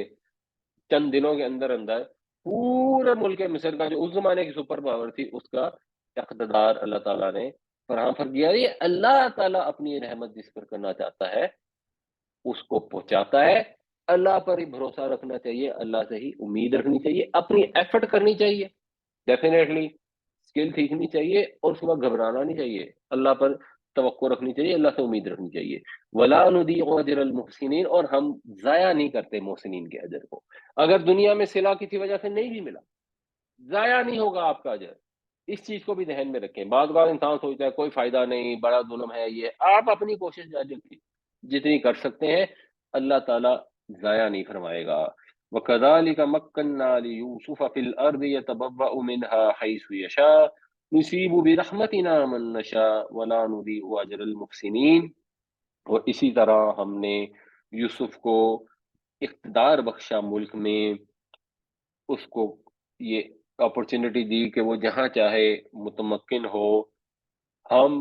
چند دنوں کے اندر اندر پورے ملک مصر کا جو اس زمانے کی سپر پاور تھی، اس کا اقتدار اللہ تعالیٰ نے فراہم کر دیا۔ یہ اللہ تعالیٰ اپنی رحمت جس پر کرنا چاہتا ہے اس کو پہنچاتا ہے۔ اللہ پر ہی بھروسہ رکھنا چاہیے، اللہ سے ہی امید رکھنی چاہیے، اپنی ایفرٹ کرنی چاہیے، ڈیفینیٹلی اسکل سیکھنی چاہیے، اور اس کے بعد گھبرانا نہیں چاہیے، اللہ پر توقع رکھنی چاہیے، اللہ سے امید رکھنی چاہیے۔ وَلَا نُضِيعُ أَجْرَ الْمُحْسِنِينَ، اور ہم ضائع نہیں کرتے محسنین کے اجر کو۔ اگر دنیا میں صلہ کسی وجہ سے نہیں بھی ملا، ضائع نہیں ہوگا آپ کا اجر۔ اس چیز کو بھی ذہن میں رکھیں۔ بعض بار انسان سوچتا ہے کوئی فائدہ نہیں، بڑا ظلم ہے، یہ آپ اپنی کوشش جاری رکھیں، جتنی کر سکتے ہیں، اللہ تعالیٰ ضائع نہیں فرمائے گا۔ وَكَذَلِكَ مَكَّنَّا لِيُوسُفَ فِي الْأَرْضِ يَتَبَوَّأُ مِنْهَا حَيْثُ يَشَاءُ نُصِيبُ بِرَحْمَتِنَا مَن نَّشَاءُ وَلَا نُضِيعُ أَجْرَ الْمُحْسِنِينَ۔ اور اسی طرح ہم نے یوسف کو اقتدار بخشا ملک میں، اس کو یہ اپرچونٹی دی کہ وہ جہاں چاہے متمکن ہو۔ ہم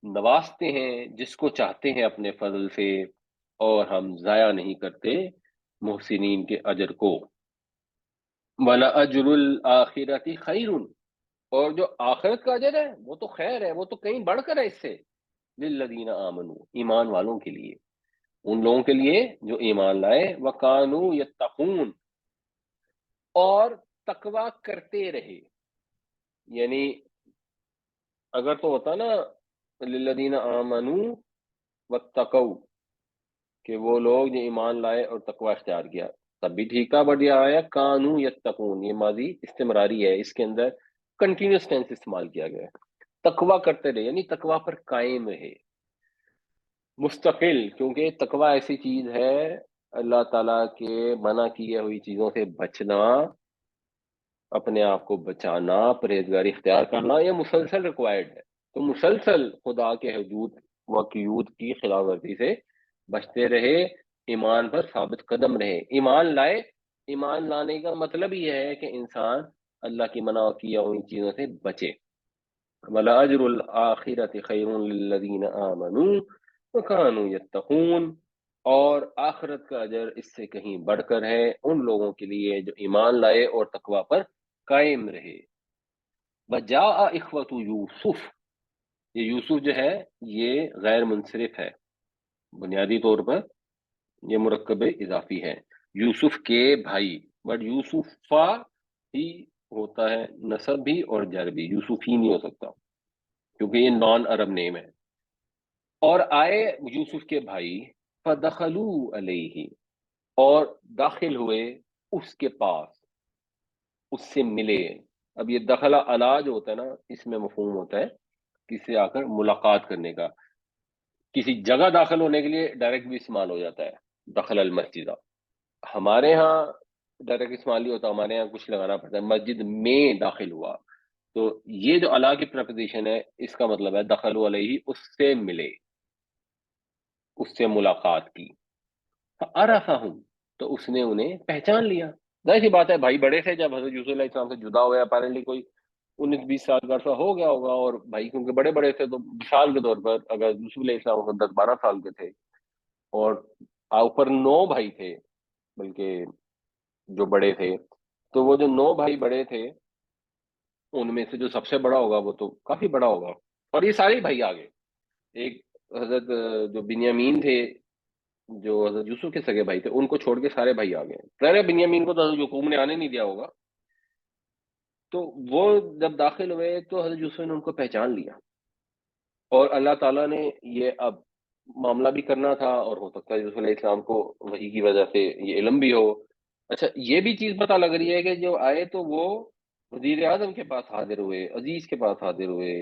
نوازتے ہیں جس کو چاہتے ہیں اپنے فضل سے، اور ہم ضائع نہیں کرتے محسنین کے اجر کو۔ وَلَأَجْرُ الْآخِرَةِ خَيْرٌ، اور جو آخرت کا اجر ہے وہ تو خیر ہے، وہ تو کہیں بڑھ کر ہے اس سے، لِلَّذِينَ آمَنُوا، ایمان والوں کے لیے، ان لوگوں کے لیے جو ایمان لائے، وَكَانُوا يَتَّقُونَ، اور تقوی کرتے رہے۔ یعنی اگر تو ہوتا نا للذین آمنوا واتقوا، کہ وہ لوگ جو ایمان لائے اور تقوی اختیار کیا، تب بھی ٹھیک تھا، بٹ یہ آیا کانو یتقون، یہ ماضی استمراری ہے، اس کے اندر کنٹینیوس ٹینس استعمال کیا گیا ہے۔ تقوی کرتے رہے یعنی تقوی پر قائم رہے، مستقل، کیونکہ تقوی ایسی چیز ہے، اللہ تعالیٰ کے منع کیے ہوئی چیزوں سے بچنا، اپنے آپ کو بچانا، پرہیزگاری اختیار کرنا، یہ مسلسل ریکوائرڈ ہے۔ تو مسلسل خدا کے حدود و قیود کی خلاف ورزی سے بچتے رہے، ایمان پر ثابت قدم رہے، ایمان لائے۔ ایمان لانے کا مطلب یہ ہے کہ انسان اللہ کی منع کیا ہوئی چیزوں سے بچے۔ وَلَأَجْرُ الْآخِرَةِ خَيْرٌ لِّلَّذِينَ آمَنُوا وَكَانُوا يَتَّقُونَ، اور آخرت کا اجر اس سے کہیں بڑھ کر ہے ان لوگوں کے لیے جو ایمان لائے اور تقوی پر قائم رہے۔ وَجَاءَ إِخْوَةُ یوسف، یہ یوسف جو ہے یہ غیر منصرف ہے، بنیادی طور پر یہ مرکب اضافی ہے، یوسف کے بھائی، بٹ یوسفا ہی ہوتا ہے نسب بھی اور جر بھی، یوسف ہی نہیں ہو سکتا کیونکہ یہ نان عرب نیم ہے۔ اور آئے یوسف کے بھائی، فدخلوا علیہ، اور داخل ہوئے اس کے پاس، اس سے ملے۔ اب یہ دخلہ علا جو ہوتا ہے نا، اس میں مفہوم ہوتا ہے کسی سے آ کر ملاقات کرنے کا، کسی جگہ داخل ہونے کے لیے ڈائریکٹ بھی استعمال ہو جاتا ہے دخل المسجد، ہمارے ہاں ڈائریکٹ استعمال نہیں ہوتا، ہمارے ہاں کچھ لگانا پڑتا ہے، مسجد میں داخل ہوا، تو یہ جو علا کی پریپوزیشن ہے اس کا مطلب ہے دخل علیہ، اس سے ملے، اس سے ملاقات کی۔ فعرفہم، تو اس نے انہیں پہچان لیا۔ ظاہر سی بات ہے بھائی بڑے تھے جب حضرت یوسف علیہ السلام سے جدا ہوئے، اپیرنٹلی کوئی 19-20 سال کا عرصہ ہو گیا ہوگا، اور بھائی کیونکہ بڑے بڑے تھے تو مثال کے طور پر اگر یوسف علیہ السلام کو 10-12 سال کے تھے اور اوپر 9 بھائی تھے بلکہ جو بڑے تھے، تو وہ جو 9 بھائی بڑے تھے ان میں سے جو سب سے بڑا ہوگا وہ تو کافی بڑا ہوگا، اور یہ سارے بھائی آگے، ایک حضرت جو بنیامین تھے جو حضرت یوسف کے سگے بھائی تھے ان کو چھوڑ کے سارے بھائی آ گئے، ظاہر ہے بنیامین کو تو حضرت یعقوب نے آنے نہیں دیا ہوگا، تو وہ جب داخل ہوئے تو حضرت یوسف نے ان کو پہچان لیا، اور اللہ تعالیٰ نے یہ اب معاملہ بھی کرنا تھا، اور ہو سکتا ہے یوسف علیہ السلام کو وحی کی وجہ سے یہ علم بھی ہو۔ اچھا یہ بھی چیز پتہ لگ رہی ہے کہ جو آئے تو وہ وزیر اعظم کے پاس حاضر ہوئے، عزیز کے پاس حاضر ہوئے،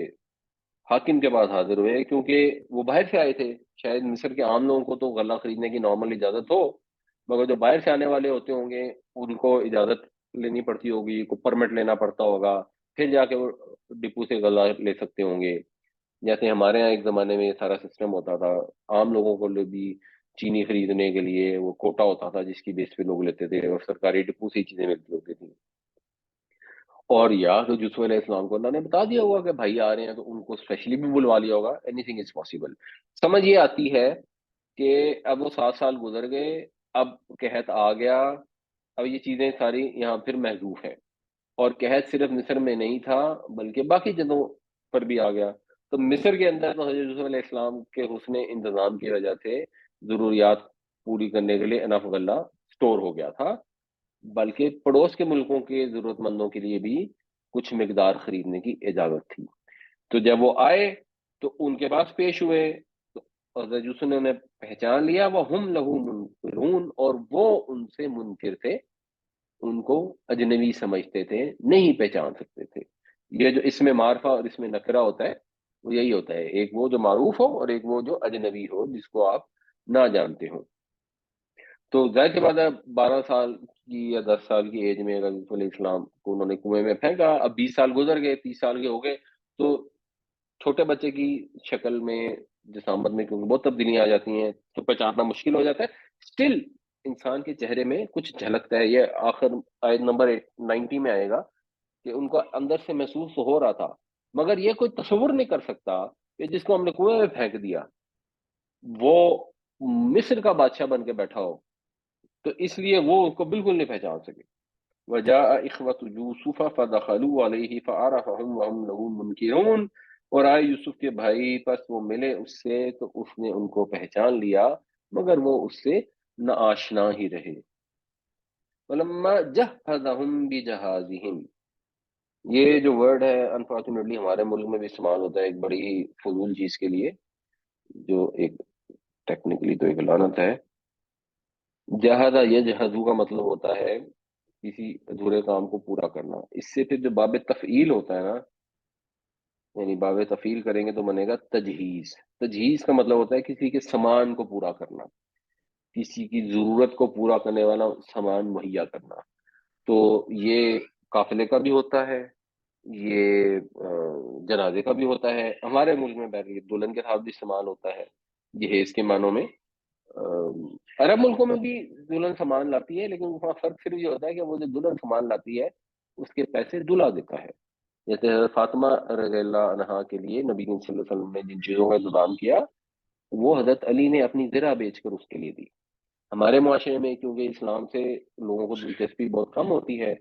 حاکم کے پاس حاضر ہوئے، کیونکہ وہ باہر سے آئے تھے۔ شاید مصر کے عام لوگوں کو تو غلہ خریدنے کی نارمل اجازت ہو، مگر جو باہر سے آنے والے ہوتے ہوں گے ان کو اجازت لینی پڑتی ہوگی، کو پرمٹ لینا پڑتا ہوگا، پھر جا کے وہ ڈپو سے غلہ لے سکتے ہوں گے۔ جیسے ہمارے یہاں ایک زمانے میں یہ سارا سسٹم ہوتا تھا، عام لوگوں کو بھی چینی خریدنے کے لیے وہ کوٹا ہوتا تھا جس کی بیس پہ لوگ لیتے تھے، اور سرکاری ڈپو سے ہی چیزیں ملتی ہوتی تھیں۔ اور یا تو یوسف علیہ السلام کو اللہ نے بتا دیا ہوگا کہ بھائی آ رہے ہیں، تو ان کو اسپیشلی بھی بلوا لیا ہوگا، اینی تھنگ از پاسبل۔ سمجھ یہ آتی ہے کہ اب وہ 7 سال گزر گئے، اب قحط آ گیا، اب یہ چیزیں ساری یہاں پھر محذوف ہیں، اور قحط صرف مصر میں نہیں تھا بلکہ باقی جگہوں پر بھی آ گیا۔ تو مصر کے اندر تو حضرت یوسف علیہ السلام کے حسن انتظام کی وجہ سے ضروریات پوری کرنے کے لیے انف غلہ سٹور ہو گیا تھا، بلکہ پڑوس کے ملکوں کے ضرورت مندوں کے لیے بھی کچھ مقدار خریدنے کی اجازت تھی۔ تو جب وہ آئے تو ان کے پاس پیش ہوئے، تو حضرت یوسف نے انہیں پہچان لیا، وہ ہم لہو منکرون، اور وہ ان سے منکر تھے، ان کو اجنبی سمجھتے تھے، نہیں پہچان سکتے تھے۔ یہ جو اس میں معرفہ اور اس میں نکرہ ہوتا ہے وہ یہی ہوتا ہے، ایک وہ جو معروف ہو اور ایک وہ جو اجنبی ہو جس کو آپ نہ جانتے ہو۔ تو ظاہر سی بات ہے 12 سال کی یا 10 سال کی ایج میں اگر یوسف علیہ السلام کو انہوں نے کنویں میں پھینکا، اب 20 سال گزر گئے، 30 سال کے ہو گئے، تو چھوٹے بچے کی شکل میں، جسامت میں کیونکہ بہت تبدیلیاں آ جاتی ہیں تو پہچاننا مشکل ہو جاتا ہے، اسٹل انسان کے چہرے میں کچھ جھلکتا ہے۔ یہ آخر آیت نمبر 90 میں آئے گا کہ ان کو اندر سے محسوس ہو رہا تھا، مگر یہ کوئی تصور نہیں کر سکتا کہ جس کو ہم نے کنویں میں پھینک دیا وہ مصر کا بادشاہ بن کے بیٹھا ہو، تو اس لیے وہ اس کو بالکل نہیں پہچان سکے۔ وجاء اخوۃ یوسف فدخلوا علیہ فعرفهم وهم له منکرون، اور آئے یوسف کے بھائی پس وہ ملے اس سے تو اس نے ان کو پہچان لیا مگر وہ اس سے نہ آشنا ہی رہے۔ ولما جہزهم بجہازهم، یہ جو ورڈ ہے انفارچونیٹلی ہمارے ملک میں بھی استعمال ہوتا ہے ایک بڑی ہی فضول چیز کے لیے، جو ایک ٹیکنیکلی تو ایک لعنت ہے۔ جہازہ یجہزو کا مطلب ہوتا ہے کسی ادھورے کام کو پورا کرنا، اس سے پھر جو باب تفعیل ہوتا ہے نا، یعنی باب تفعیل کریں گے تو بنے گا تجہیز۔ تجہیز کا مطلب ہوتا ہے کسی کے سامان کو پورا کرنا، کسی کی ضرورت کو پورا کرنے والا سامان مہیا کرنا۔ تو یہ قافلے کا بھی ہوتا ہے، یہ جنازے کا بھی ہوتا ہے، ہمارے ملک میں بیٹھ دلہن کے ساتھ بھی استعمال ہوتا ہے جہیز کے معنوں میں۔ عرب ملکوں میں بھی دلہن سامان لاتی ہے، لیکن وہاں فرق صرف یہ ہوتا ہے کہ وہ جو دلہن سامان لاتی ہے اس کے پیسے دلہا دیتا ہے، جیسے حضرت فاطمہ رضی اللہ عنہا کے لیے نبی کریم صلی اللہ علیہ وسلم نے جن چیزوں کا انتظام کیا وہ حضرت علی نے اپنی زرہ بیچ کر اس کے لیے دی۔ ہمارے معاشرے میں کیونکہ اسلام سے لوگوں کو دلچسپی بہت کم ہوتی ہے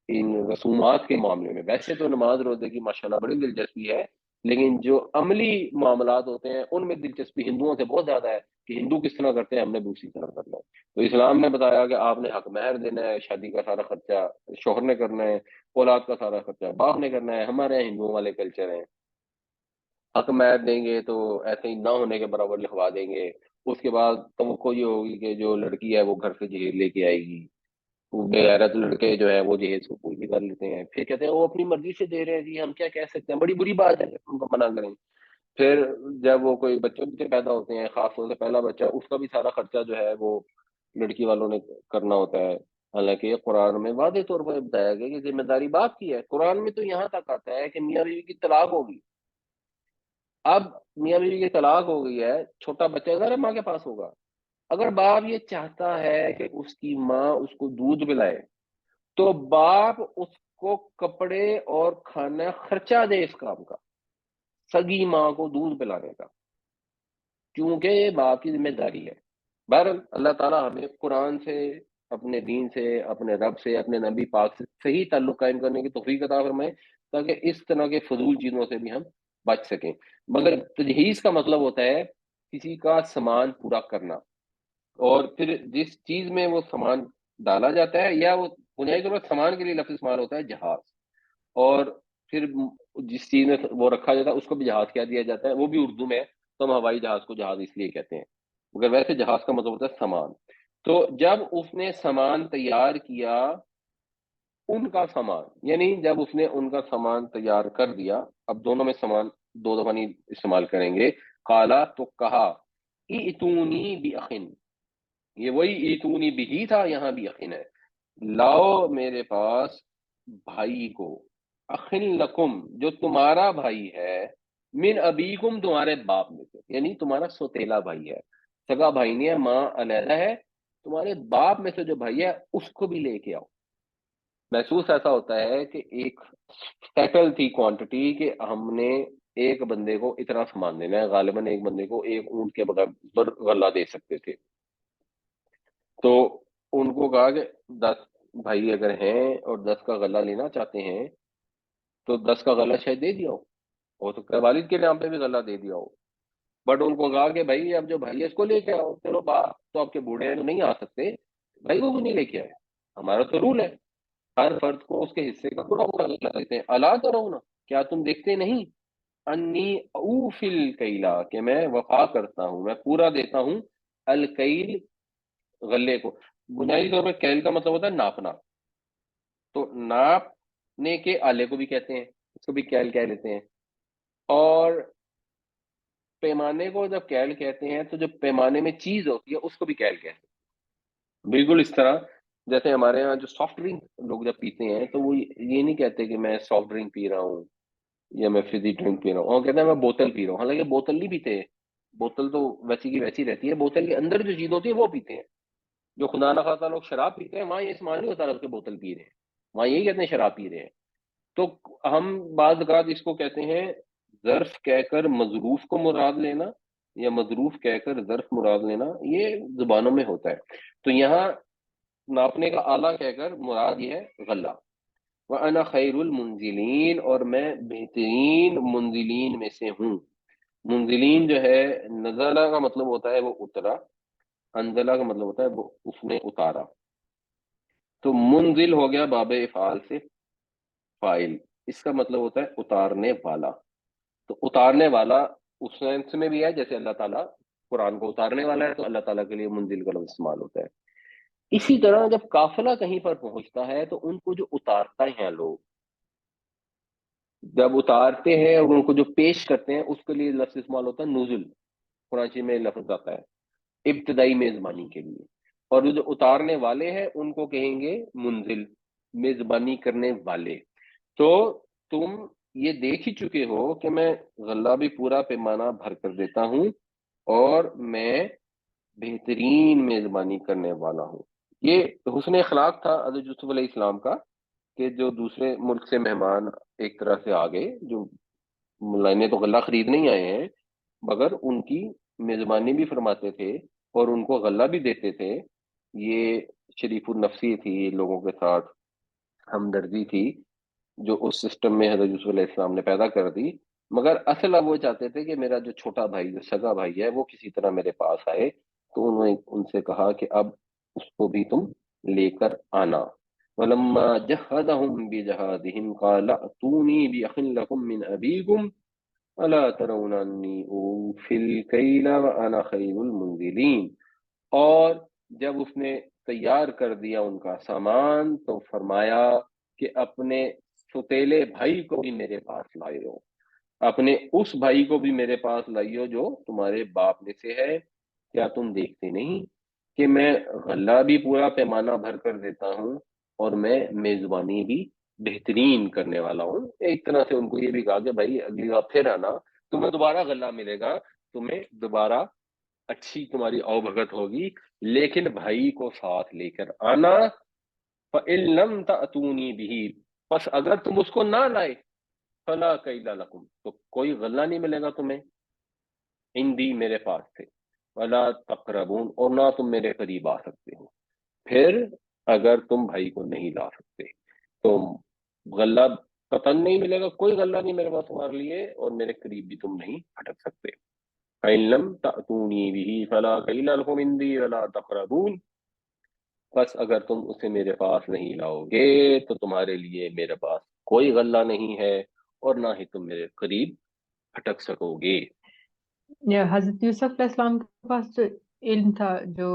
ان رسومات کے معاملے میں، ویسے تو نماز روزے کی ماشاءاللہ بڑی دلچسپی ہے، لیکن جو عملی معاملات ہوتے ہیں ان میں دلچسپی ہندوؤں سے بہت زیادہ ہے کہ ہندو کس طرح کرتے ہیں ہم نے بھی اسی طرح کرنا ہے۔ تو اسلام نے بتایا کہ آپ نے حق مہر دینا ہے، شادی کا سارا خرچہ شوہر نے کرنا ہے، اولاد کا سارا خرچہ باپ نے کرنا ہے۔ ہمارے یہاں ہندوؤں والے کلچر ہیں حق مہر دیں گے تو ایسے ہی نہ ہونے کے برابر لکھوا دیں گے، اس کے بعد توقع یہ ہوگی کہ جو لڑکی ہے وہ گھر سے جہیز لے کے آئے گی، وہ بے غیرت لڑکے جو ہے وہ جہیز کو پوری کر لیتے ہیں، پھر کہتے ہیں وہ اپنی مرضی سے دے رہے ہیں جی ہم کیا کہہ سکتے ہیں، بڑی بری بات ہے ان کو منع کریں۔ پھر جب وہ کوئی بچے بچے پیدا ہوتے ہیں، خاص طور سے پہلا بچہ، اس کا بھی سارا خرچہ جو ہے وہ لڑکی والوں نے کرنا ہوتا ہے، حالانکہ یہ قرآن میں واضح طور پر بتایا گیا کہ ذمہ داری باپ کی ہے۔ قرآن میں تو یہاں تک آتا ہے کہ میاں بیوی کی طلاق ہوگی، اب میاں بیوی کی طلاق ہو گئی ہے، چھوٹا بچہ ذرا ماں کے پاس ہوگا، اگر باپ یہ چاہتا ہے کہ اس کی ماں اس کو دودھ پلائے تو باپ اس کو کپڑے اور کھانا خرچہ دے اس کام کا، سگی ماں کو دودھ پلانے کا، کیونکہ یہ باپ کی ذمہ داری ہے۔ بہرحال اللہ تعالیٰ ہمیں قرآن سے، اپنے دین سے، اپنے رب سے، اپنے نبی پاک سے صحیح تعلق قائم کرنے کی توفیق عطا فرمائے تاکہ اس طرح کے فضول چیزوں سے بھی ہم بچ سکیں۔ مگر تجہیز کا مطلب ہوتا ہے کسی کا سامان پورا کرنا، اور پھر جس چیز میں وہ سامان ڈالا جاتا ہے، یا وہ بنیادی طور پر سامان کے لیے لفظ استعمال ہوتا ہے جہاز، اور پھر جس چیز میں وہ رکھا جاتا ہے اس کو بھی جہاز کہہ دیا جاتا ہے، وہ بھی اردو میں، تو ہم ہوائی جہاز کو جہاز اس لیے کہتے ہیں، مگر ویسے جہاز کا مطلب ہوتا ہے سامان۔ تو جب اس نے سامان تیار کیا، ان کا سامان یعنی جب اس نے ان کا سامان تیار کر دیا، اب دونوں میں سامان دو دفعہ نہیں استعمال کریں گے، کالا تو کہا ایتونی بِأَخٍ، یہ وہی ایتونی بھی تھا، یہاں بھی یقین ہے، لاؤ میرے پاس بھائی کو، اخن لکم جو تمہارا بھائی ہے، من ابیکم تمہارے باپ میں سے، یعنی تمہارا سوتیلا بھائی ہے، سگا بھائی نہیں ہے، ماں علیحدہ ہے، تمہارے باپ میں سے جو بھائی ہے اس کو بھی لے کے آؤ۔ محسوس ایسا ہوتا ہے کہ ایک سیٹل تھی کوانٹٹی کہ ہم نے ایک بندے کو اتنا سامان دینا ہے، غالباً ایک بندے کو ایک اونٹ کے بغیر غلہ دے سکتے تھے، تو ان کو کہا کہ 10 بھائی اگر ہیں اور 10 کا غلہ لینا چاہتے ہیں تو 10 کا غلہ شاید دے دیا ہو سکتا ہے والد کے نام پہ بھی غلہ دے دیا ہو، بٹ ان کو کہا کہ بھائی اب جو بھائی ہے اس کو لے کے آؤ، چلو باپ تو آپ کے بوڑھے ہیں تو نہیں آ سکتے، بھائی کو بھی نہیں لے کے آئے، ہمارا تو رول ہے ہر فرد کو اس کے حصے کا پورا پورا غلہ دیتے ہیں، الا ترون، کیا تم دیکھتے نہیں، انی اوفی الکیلا کہ میں وفا کرتا ہوں، میں پورا دیتا ہوں، الکیل غلے کو، بنیادی طور پر کیل کا مطلب ہوتا ہے ناپنا، تو ناپنے کے آلے کو بھی کہتے ہیں، اس کو بھی کیل کہہ لیتے ہیں، اور پیمانے کو جب کیل کہتے ہیں تو جو پیمانے میں چیز ہوتی ہے اس کو بھی کیل کہتے ہیں، بالکل اس طرح جیسے ہمارے یہاں جو سافٹ ڈرنک لوگ جب پیتے ہیں تو وہ یہ نہیں کہتے کہ میں سافٹ ڈرنک پی رہا ہوں یا میں فزی ڈرنک پی رہا ہوں، وہ کہتے ہیں میں بوتل پی رہا ہوں، حالانکہ بوتل نہیں پیتے، بوتل تو ویسی کی ویسی رہتی ہے، بوتل کے اندر جو چیز ہوتی ہے وہ پیتے ہیں، جو خدا نہ خواستہ لوگ شراب پیتے ہیں وہاں یہ استعمال نہیں ہوتا کہ بوتل پی رہے ہیں، وہاں یہی کہتے ہیں شراب پی رہے ہیں۔ تو ہم بعض اوقات اس کو کہتے ہیں ظرف کہہ کر مظروف کو مراد لینا، یا مظروف کہہ کر ظرف مراد لینا، یہ زبانوں میں ہوتا ہے، تو یہاں ناپنے کا آلہ کہہ کر مراد یہ ہے غلہ۔ وَأَنَا خَيْرُ الْمُنزِلِينَ اور میں بہترین منزلین میں سے ہوں، منزلین جو ہے نزلہ کا مطلب ہوتا ہے وہ اترا، انزلہ کا مطلب ہوتا ہے وہ اس نے اتارا، تو منزل ہو گیا باب افعال سے فائل، اس کا مطلب ہوتا ہے اتارنے والا، تو اتارنے والا اس سینس میں بھی ہے جیسے اللہ تعالیٰ قرآن کو اتارنے والا ہے، تو اللہ تعالیٰ کے لیے منزل کا لفظ استعمال ہوتا ہے۔ اسی طرح جب قافلہ کہیں پر پہنچتا ہے تو ان کو جو اتارتا ہیں لوگ، جب اتارتے ہیں اور ان کو جو پیش کرتے ہیں اس کے لیے لفظ استعمال ہوتا ہے نزل، قرآن میں لفظ آتا ہے ابتدائی میزبانی کے لیے، اور جو اتارنے والے ہیں ان کو کہیں گے منزل، میزبانی کرنے والے۔ تو تم یہ دیکھ ہی چکے ہو کہ میں غلہ بھی پورا پیمانہ بھر کر دیتا ہوں، اور میں بہترین میزبانی کرنے والا ہوں۔ یہ حسن اخلاق تھا حضرت یوسف علیہ السلام کا کہ جو دوسرے ملک سے مہمان ایک طرح سے آ گئے، جو ملائنے تو غلہ خرید نہیں آئے ہیں، مگر ان کی میزبانی بھی فرماتے تھے اور ان کو غلہ بھی دیتے تھے. یہ شریف النفسی تھی، لوگوں کے ساتھ ہمدردی تھی، جو اس سسٹم میں حضرت یوسف علیہ السلام نے پیدا کر دی. مگر اصل اب وہ چاہتے تھے کہ میرا جو چھوٹا بھائی، جو سگا بھائی ہے، وہ کسی طرح میرے پاس آئے. تو انہوں نے ان سے کہا کہ اب اس کو بھی تم لے کر آنا. وَلَمَّا جَهَّزَهُم بِجَهَازِهِمْ قَالَ ائْتُونِي بِأَخٍ لَكُم مِّنْ أَبِيكُمْ أَلَا تَرَوْنَ أَنِّي أُوفِي الْكَيْلَ وَأَنَا خَيْرُ الْمُنزِلِينَ. اور جب اس نے تیار کر دیا ان کا سامان تو فرمایا کہ اپنے ستیلے بھائی کو بھی میرے پاس لائیو، اپنے اس بھائی کو بھی میرے پاس لائیو جو تمہارے باپ میں سے ہے. کیا تم دیکھتے نہیں کہ میں غلہ بھی پورا پیمانہ بھر کر دیتا ہوں اور میں میزبانی بھی بہترین کرنے والا ہوں. ایک طرح سے ان کو یہ بھی کہا کہ بھائی اگلی بار پھر آنا، تمہیں دوبارہ غلہ ملے گا، تمہیں دوبارہ اچھی تمہاری او بھگت ہوگی، لیکن بھائی کو ساتھ لے کر آنا. فَإِن لَّمْ تَأْتُونِي بِهِ، پس اگر تم اس کو نہ لائے، فَلَا كَيْلَ لَكُمْ، تو کوئی غلہ نہیں ملے گا تمہیں، عندی میرے پاس سے، وَلَا تَقْرَبُونَ، اور نہ تم میرے قریب آ سکتے ہو. پھر اگر تم بھائی کو نہیں لا سکتے تو غلہ قطن نہیں ملے گا، کوئی غلہ نہیں میرے پاس تمہارے لیے، اور میرے قریب بھی تم نہیں پھٹک سکتے. فَإِن لَّمْ تَأْتُونِي بِهِ فَلَا كَيْلَ لَكُمْ عِندِي وَلَا تَقْرَبُونَ، بس اگر تم اسے میرے پاس نہیں لاؤ گے تو تمہارے لیے میرے پاس کوئی غلہ نہیں ہے اور نہ ہی تم میرے قریب پھٹک سکو گے. یا حضرت یوسف علیہ السلام کے پاس جو علم تھا، جو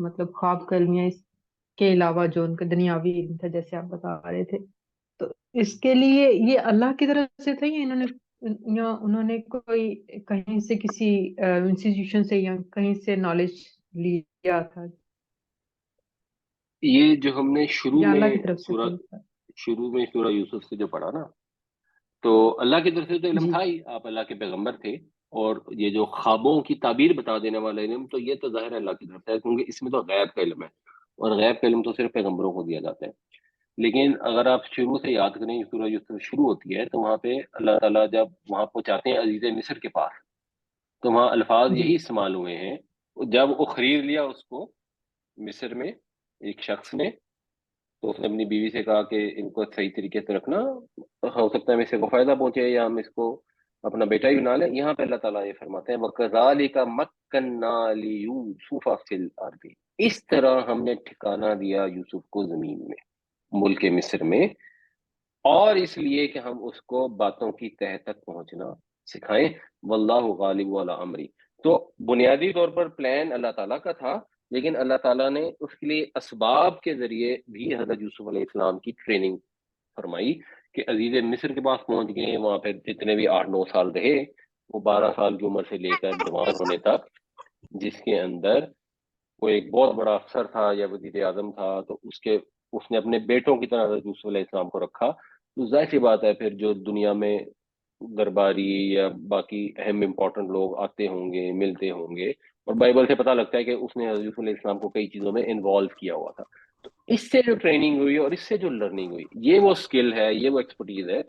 مطلب خواب کا علم، یا اس کے علاوہ جو ان کا دنیاوی علم تھا جیسے آپ بتا رہے تھے، تو اس کے لیے یہ اللہ کی طرف سے تھا، یا انہوں نے کوئی کہیں سے کسی انسٹیٹیوشن سے یا کہیں سے نالج لیا تھا، یہ جو ہم نے یا اللہ کی طرف سے تھا؟ شروع میں سورہ یوسف سے جو پڑھا نا، تو اللہ کی طرف سے تو علم جی تھا ہی، آپ اللہ کے پیغمبر تھے. اور یہ جو خوابوں کی تعبیر بتا دینے والا علم، تو یہ تو ظاہر ہے اللہ کی طرف سے ہے، کیونکہ اس میں تو غیب کا علم ہے، اور غیب کا علم تو صرف پیغمبروں کو دیا جاتا ہے. لیکن اگر آپ شروع سے یاد کریں، سورہ یوسف شروع ہوتی ہے تو وہاں پہ اللہ تعالیٰ جب وہاں پہنچاتے ہیں عزیز مصر کے پاس، تو وہاں الفاظ جی یہی استعمال ہوئے ہیں. جب وہ خرید لیا اس کو مصر میں ایک شخص نے، تو اس نے اپنی بیوی سے کہا کہ ان کو صحیح طریقے سے رکھنا، ہو سکتا ہے اس کو فائدہ پہنچے یا ہم اس کو اپنا بیٹا ہی بنا لیں. یہاں پہ اللہ تعالیٰ یہ فرماتے ہیں وَكَذَلِكَ مَكَّنَّا لِيُوسُفَ فِي الْأَرْضِ، اس طرح ہم نے ٹھکانہ دیا یوسف کو زمین میں، ملک مصر میں، اور اس لیے کہ ہم اس کو باتوں کی تہہ تک پہنچنا سکھائیں. واللہ غالب علی امری، تو بنیادی طور پر پلان اللہ تعالیٰ کا تھا، لیکن اللہ تعالیٰ نے اس کے لیے اسباب کے ذریعے بھی حضرت یوسف علیہ السلام کی ٹریننگ فرمائی کہ عزیز مصر کے پاس پہنچ گئے. وہاں پہ جتنے بھی 8-9 سال رہے، وہ 12 سال کی عمر سے لے کر جوان ہونے تک، جس کے اندر وہ ایک بہت بڑا افسر تھا یا وزیر اعظم تھا، تو اس نے اپنے بیٹوں کی طرح حضرت یوسف علیہ السلام کو رکھا. تو ظاہر سی بات ہے پھر جو دنیا میں درباری یا باقی اہم امپورٹنٹ لوگ آتے ہوں گے، ملتے ہوں گے، اور بائبل سے پتہ لگتا ہے کہ اس نے حضرت یوسف علیہ السلام کو کئی چیزوں میں انوالو کیا ہوا تھا. تو اس سے جو ٹریننگ ہوئی اور اس سے جو لرننگ ہوئی، یہ وہ اسکل ہے، یہ وہ ایکسپرٹیز ہے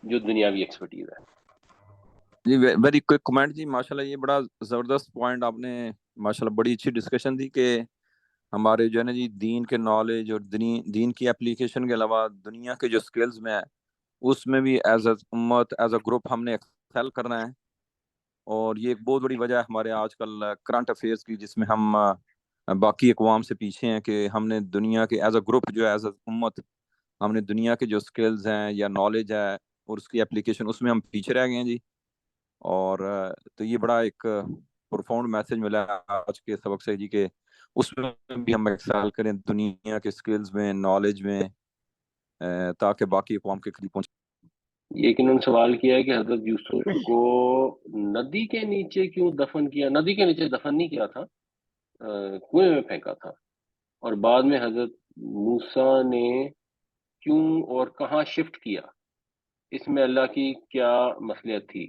جو دنیاوی ایکسپرٹیز ہے. جی ویری کوئک کمنٹ جی، ماشاءاللہ یہ بڑا زبردست پوائنٹ آپ نے ماشاءاللہ بڑی اچھی ڈسکشن دی کہ ہمارے جو ہے نا جی دین کے نالج اور دین کی اپلیکیشن کے علاوہ دنیا کے جو سکلز میں ہے اس میں بھی ایز اے امت ایز اے گروپ ہم نے ایکسل کرنا ہے. اور یہ ایک بہت بڑی وجہ ہے ہمارے آج کل کرنٹ افیئرس کی، جس میں ہم باقی اقوام سے پیچھے ہیں، کہ ہم نے دنیا کے ایز اے گروپ جو ہے ایز اے امت ہم نے دنیا کے جو سکلز ہیں یا نالج ہے اور اس کی اپلیکیشن، اس میں ہم پیچھے رہ گئے ہیں جی. اور تو یہ بڑا ایک پروفاؤنڈ میسج ملا ہے آج کے سبق سے جی، کہ اس میں بھی ہم ایکسل کریں دنیا کے سکلز میں، نالج میں، تاکہ باقی اقوام کے قریب پہنچے. یہ کہ انہوں نے سوال کیا ہے کہ حضرت یوسف کو ندی کے نیچے کیوں دفن کیا؟ ندی کے نیچے دفن نہیں کیا تھا، کنویں میں پھینکا تھا. اور بعد میں حضرت موسیٰ نے کیوں اور کہاں شفٹ کیا، اس میں اللہ کی کیا مصلحت تھی؟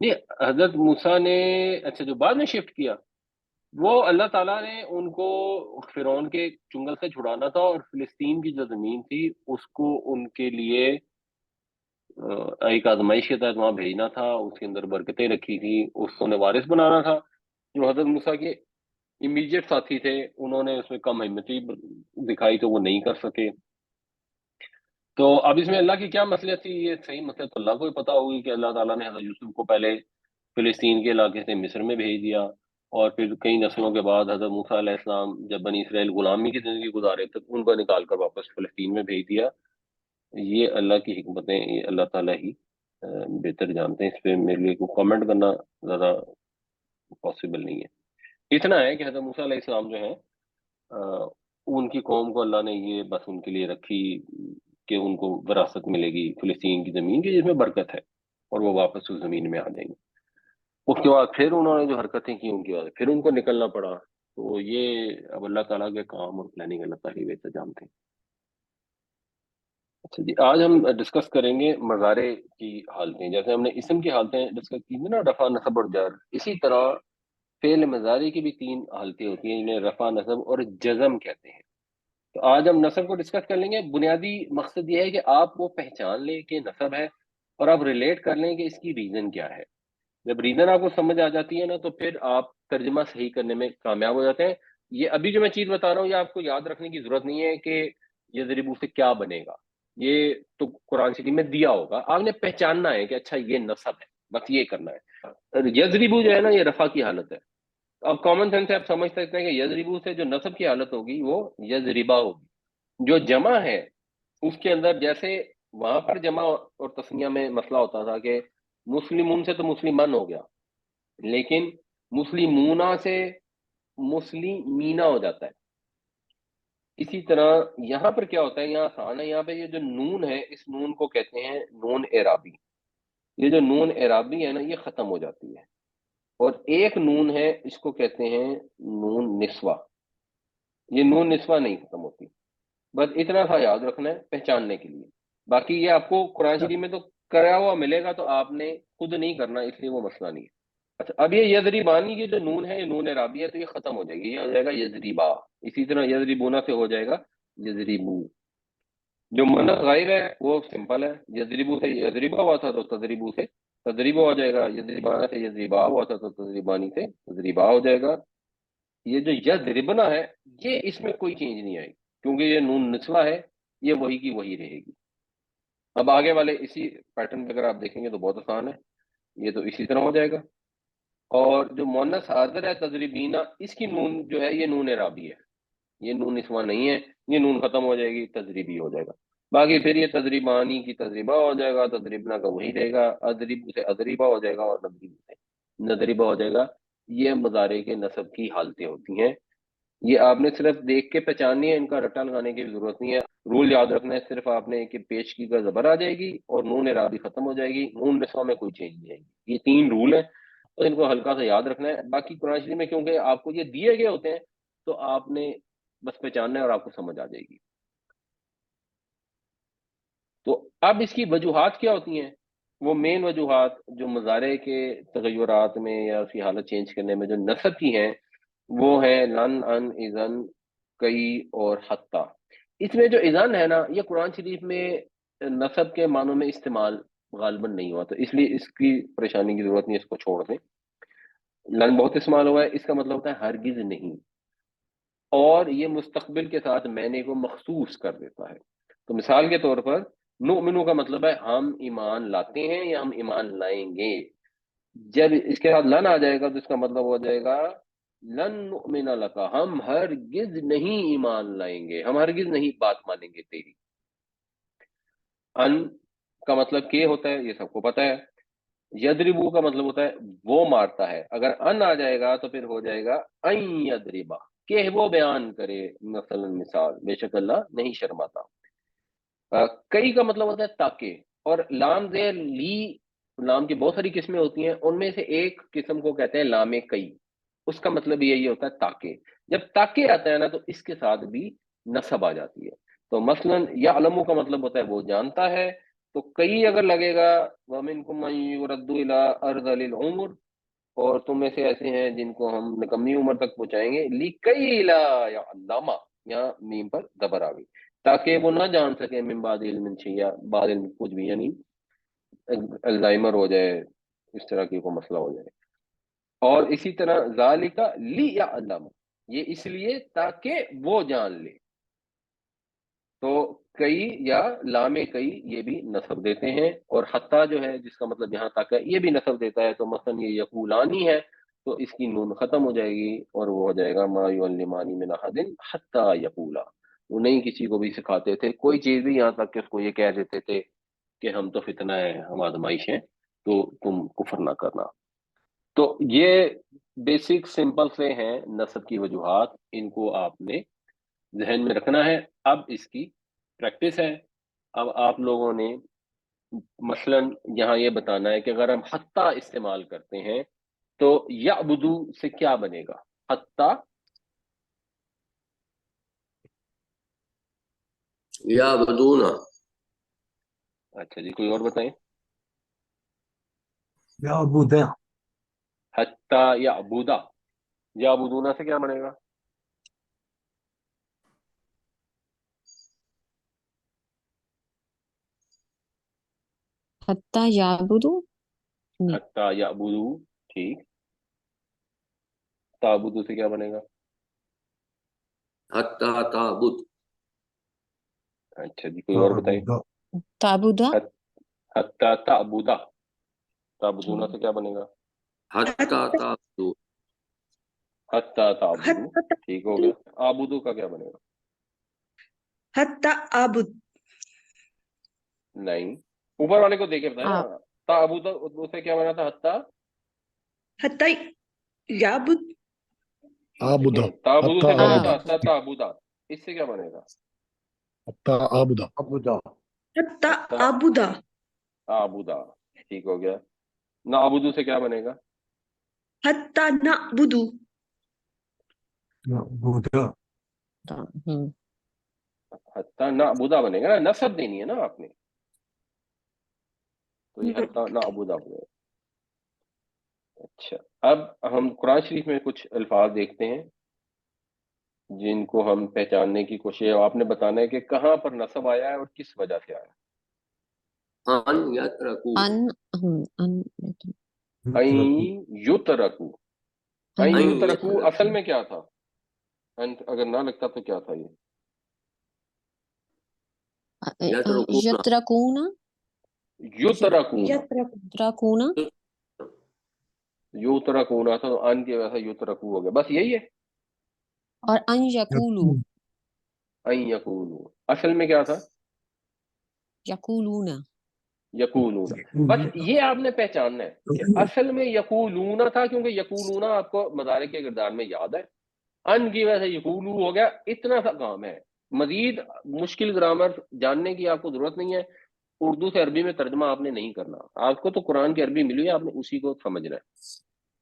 نہیں، حضرت موسیٰ نے اچھا جو بعد میں شفٹ کیا، وہ اللہ تعالیٰ نے ان کو فرعون کے چنگل سے چھڑانا تھا، اور فلسطین کی جو زمین تھی اس کو ان کے لیے ایک آزمائش کے تحت وہاں بھیجنا تھا، اس کے اندر برکتیں رکھی تھی، اس کو انہیں وارث بنانا تھا۔ جو حضرت موسیٰ کے امیڈیٹ ساتھی تھے انہوں نے اس میں کم ہمتی دکھائی تو وہ نہیں کر سکے۔ تو اب اس میں اللہ کی کیا مصلحت تھی، یہ صحیح مصلحت اللہ کو ہی پتہ ہوگی کہ اللہ تعالیٰ نے حضرت یوسف کو پہلے فلسطین کے علاقے سے مصر میں بھیج دیا، اور پھر کئی نسلوں کے بعد حضرت موسیٰ علیہ السلام جب بنی اسرائیل غلامی کی زندگی گزارے تب ان کو نکال کر واپس فلسطین میں بھیج دیا۔ یہ اللہ کی حکمتیں، یہ اللہ تعالیٰ ہی بہتر جانتے ہیں، اس پہ میرے لیے کوئی کامنٹ کرنا زیادہ پاسبل نہیں ہے۔ اتنا ہے کہ حضرت موسیٰ علیہ السلام جو ہیں ان کی قوم کو اللہ نے یہ بس ان کے لیے رکھی کہ ان کو وراثت ملے گی فلسطین کی زمین کی جس میں برکت ہے، اور وہ واپس اس زمین میں آ جائیں گے۔ اس کے بعد پھر انہوں نے جو حرکتیں کی ان کے بعد پھر ان کو نکلنا پڑا، تو یہ اب اللہ تعالیٰ کے کام اور پلاننگ اللہ تعالیٰ ہی بہتر جانتے ہیں۔ اچھا جی، آج ہم ڈسکس کریں گے مضارع کی حالتیں۔ جیسے ہم نے اسم کی حالتیں ڈسکس کی تھی نا، رفع، نصب اور جر، اسی طرح فعل مضارع کی بھی 3 حالتیں ہوتی ہیں جنہیں رفع، نصب اور جزم کہتے ہیں۔ تو آج ہم نصب کو ڈسکس کر لیں گے۔ بنیادی مقصد یہ ہے کہ آپ وہ پہچان لیں کہ نصب ہے، اور آپ ریلیٹ کر لیں کہ اس کی ریزن کیا ہے۔ جب ریزن آپ کو سمجھ آ جاتی ہے نا تو پھر آپ ترجمہ صحیح کرنے میں کامیاب ہو جاتے ہیں۔ یہ ابھی جو میں چیز بتا رہا ہوں یہ آپ کو یاد رکھنے کی ضرورت نہیں ہے کہ یضربو سے کیا بنے گا، یہ تو قرآن شریف میں دیا ہوگا، آپ نے پہچاننا ہے کہ اچھا یہ نصب ہے، بس یہ کرنا ہے۔ یضربو جو ہے نا یہ رفع کی حالت ہے۔ اب کامن سینس سے آپ سمجھ سکتے ہیں کہ یضربو سے جو نصب کی حالت ہوگی وہ یضربا ہوگی۔ جو جمع ہے اس کے اندر جیسے وہاں پر جمع اور تسنیہ میں مسئلہ ہوتا تھا کہ مسلمون سے تو مسلمان ہو گیا، لیکن مسلمونہ سے مسلمینہ ہو جاتا ہے۔ اسی طرح یہاں پر کیا ہوتا ہے، یہاں آسان ہے، یہاں پہ یہ جو نون ہے اس نون کو کہتے ہیں نون اعرابی۔ یہ جو نون اعرابی ہے نا یہ ختم ہو جاتی ہے، اور ایک نون ہے اس کو کہتے ہیں نون نسوہ۔ یہ نون نسوہ نہیں ختم ہوتی، بس اتنا سا یاد رکھنا ہے پہچاننے کے لیے۔ باقی یہ آپ کو قرآن شریف میں تو کرا ہوا ملے گا، تو آپ نے خود نہیں کرنا، اس لیے وہ مسئلہ نہیں ہے۔ اچھا، اب یہ یضریبانی کی جو نون ہے یہ نون اعرابی ہے تو یہ ختم ہو جائے گی، یہ ہو جائے گا یضریبا۔ اسی طرح یضریبونا سے ہو جائے گا یضریبو۔ جو مؤنث غائب ہے وہ سمپل ہے، یضریبو سے یضریبا ہوا تھا تو تضریبو سے تضریبا ہو جائے گا، یضریبانا سے یضریبا ہوا تھا تو تضریبانی سے تضریبا ہو جائے گا۔ یہ جو یضربنا ہے یہ اس میں کوئی چینج نہیں آئے گی کیونکہ یہ نون نسوہ ہے، یہ وہی کی وہی رہے گی۔ اب آگے والے اسی پیٹرن پہ اگر آپ دیکھیں گے تو بہت آسان ہے، یہ تو اسی طرح ہو جائے گا۔ اور جو مؤنث حاضر ہے تضریبینہ، اس کی نون جو ہے یہ نون اعرابی ہے، یہ نون نسوہ نہیں ہے، یہ نون ختم ہو جائے گی تضریبی ہو جائے گا۔ باقی پھر یہ تضریبانی کی تضریبہ ہو جائے گا، تضریبنا کا وہی رہے گا، اضرب سے اضریبہ ہو جائے گا، اور نضرب سے نضربہ ہو جائے گا۔ یہ مضارع کے نصب کی حالتیں ہوتی ہیں، یہ آپ نے صرف دیکھ کے پہچاننی ہے، ان کا رٹا لگانے کی ضرورت نہیں ہے۔ رول یاد رکھنا ہے صرف آپ نے کہ پیش کی کا زبر آ جائے گی اور نون اعرابی ختم ہو جائے گی، نون نسوہ میں کوئی چینج نہیں آئے گی۔ یہ 3 رول ہیں، تو ان کو ہلکا سا یاد رکھنا ہے۔ باقی قرآن شریف میں کیونکہ آپ کو یہ دیے گئے ہوتے ہیں تو آپ نے بس پہچاننا ہے اور آپ کو سمجھ آ جائے گی۔ تو اب اس کی وجوہات کیا ہوتی ہیں؟ وہ مین وجوہات جو مضارع کے تغیرات میں یا اس کی حالت چینج کرنے میں جو نصب کی ہیں وہ ہے لن، ان، اذن، کئی اور حتی۔ اس میں جو اذن ہے نا یہ قرآن شریف میں نصب کے معنوں میں استعمال غالباً نہیں ہوا، تو اس لیے اس کی پریشانی کی ضرورت نہیں، اس کو چھوڑ دیں۔ لن بہت استعمال ہوا ہے، اس کا مطلب ہوتا ہے ہرگز نہیں، اور یہ مستقبل کے ساتھ معنی کو مخصوص کر دیتا ہے۔ تو مثال کے طور پر نؤمنو کا مطلب ہے ہم ایمان لاتے ہیں یا ہم ایمان لائیں گے۔ جب اس کے ساتھ لن آ جائے گا تو اس کا مطلب ہو جائے گا لن نؤمن لکا، ہم ہرگز نہیں ایمان لائیں گے، ہم ہرگز نہیں بات مانیں گے تیری۔ ان کا مطلب کہ ہوتا ہے، یہ سب کو پتہ ہے۔ یضربو کا مطلب ہوتا ہے وہ مارتا ہے، اگر ان آ جائے گا تو پھر ہو جائے گا ان یضربا، کہ وہ بیان کرے، مثلا مثال، بے شک اللہ نہیں شرماتا۔ کئی کا مطلب ہوتا ہے تاکہ، اور لام زیر لی، لام کی بہت ساری قسمیں ہوتی ہیں، ان میں سے ایک قسم کو کہتے ہیں لام کئی، اس کا مطلب یہی ہوتا ہے تاکہ۔ جب تاکہ آتا ہے نا تو اس کے ساتھ بھی نصب آ جاتی ہے۔ تو مثلا یعلم کا مطلب ہوتا ہے وہ جانتا ہے، تو کئی اگر لگے گا وَمِنْكُمْ مَن يُرَدُّ إِلَىٰ أَرْذَلِ الْعُمُرِ، اور تم میں سے ایسے ہیں جن کو ہم نکمی عمر تک پہنچائیں گے، لِكَيْ لَا يَعْلَمَ، یہاں میم پر زبر آ گئی، تاکہ وہ نہ جان سکے من بعد علم شیئا، بعد علم کچھ بھی، یعنی الزائمر ہو جائے، اس طرح کی کوئی مسئلہ ہو جائے۔ اور اسی طرح ذالک لیعلم، یہ اس لیے تاکہ وہ جان لے۔ تو کئی یا لام کئی یہ بھی نصب دیتے ہیں، اور حتیٰ جو ہے جس کا مطلب یہاں تک ہے یہ بھی نصب دیتا ہے، تو مثلا یہ یقولانی ہے تو اس کی نون ختم ہو جائے گی اور وہ ہو جائے گا ما یعلمان من احد حتی یقولا، وہ نہیں کسی کو بھی سکھاتے تھے کوئی چیز بھی، یہاں تک کہ اس کو یہ کہہ دیتے تھے کہ ہم تو فتنہ ہے، ہم آزمائش ہیں، تو تم کفر نہ کرنا۔ تو یہ بیسک سمپل سے ہیں نصب کی وجوہات، ان کو آپ نے ذہن میں رکھنا ہے۔ اب اس کی پریکٹس ہے، اب آپ لوگوں نے مثلا یہاں یہ بتانا ہے کہ اگر ہم حتیٰ استعمال کرتے ہیں تو یعبدو سے کیا بنے گا؟ حتیٰ یعبدون، اچھا جی، کوئی اور بتائیں؟ یعبد، حتیٰ یعبدا، یعبدون سے کیا بنے گا؟ حتی یعبدو، حتیٰ یعبدو، ٹھیک، تعبدو سے کیا بنے گا؟ حتی تعبد، اچھا جی، کوئی اور بتائیں؟ تعبدا، حتیٰ تعبدا، تعبدون سے کیا بنے گا؟ حتی تعبدو، حتیٰ تعبدو، ٹھیک ہو گیا۔ آبدو کا کیا بنے گا؟ حتی عبد، نہیں، اوپر والے کو دیکھ کے بتائیں نا، تعبدو سے کیا بنا تھا؟ حتیٰ حتی یعبد، عابدہ، تعبدو سے حتی بنا آب، تھا عابدہ، حتیٰ تعبدا، اس سے کیا بنے گا؟ حتی عابدہ، حتی حتیٰ عبدا، آبدا، ٹھیک ہو گیا۔ نعبدو سے کیا بنے گا؟ حتی نعبد، نعبدہ، حتیٰ نعبدا بنے گا نا، نصب دینی ہے نا آپ نے، تو یہ حتیٰ نعبدا ہو گیا۔ اچھا، اب ہم قرآن شریف میں کچھ الفاظ دیکھتے ہیں جن کو ہم پہچاننے کی کوشش ہے، آپ نے بتانا ہے کہ کہاں پر نصب آیا ہے اور کس وجہ سے آیا ہے۔ ان یترکو، ان این یترکو، این ان یترکو یترکو، اصل میں کیا تھا؟ ان اگر نہ لگتا تو کیا تھا؟ یہ یترکون، یترکون، یترکون، یترکون، یترکون تھا تو ان کی وجہ سے یترکو ہو گیا، بس یہی ہے۔ اور ان یقولو، این یقولو اصل میں کیا تھا؟ یقولون، یقولون، بس یہ آپ نے پہچاننا ہے کہ اصل میں یقولون تھا، کیونکہ یقولون آپ کو مضارع کے کردار میں یاد ہے، ان کی وجہ سے یقولو ہو گیا، اتنا سا کام ہے، مزید مشکل گرامر جاننے کی آپ کو ضرورت نہیں ہے، اردو سے عربی میں ترجمہ آپ نے نہیں کرنا، آپ کو تو قرآن کی عربی ملی ہے، آپ نے اسی کو سمجھنا ہے۔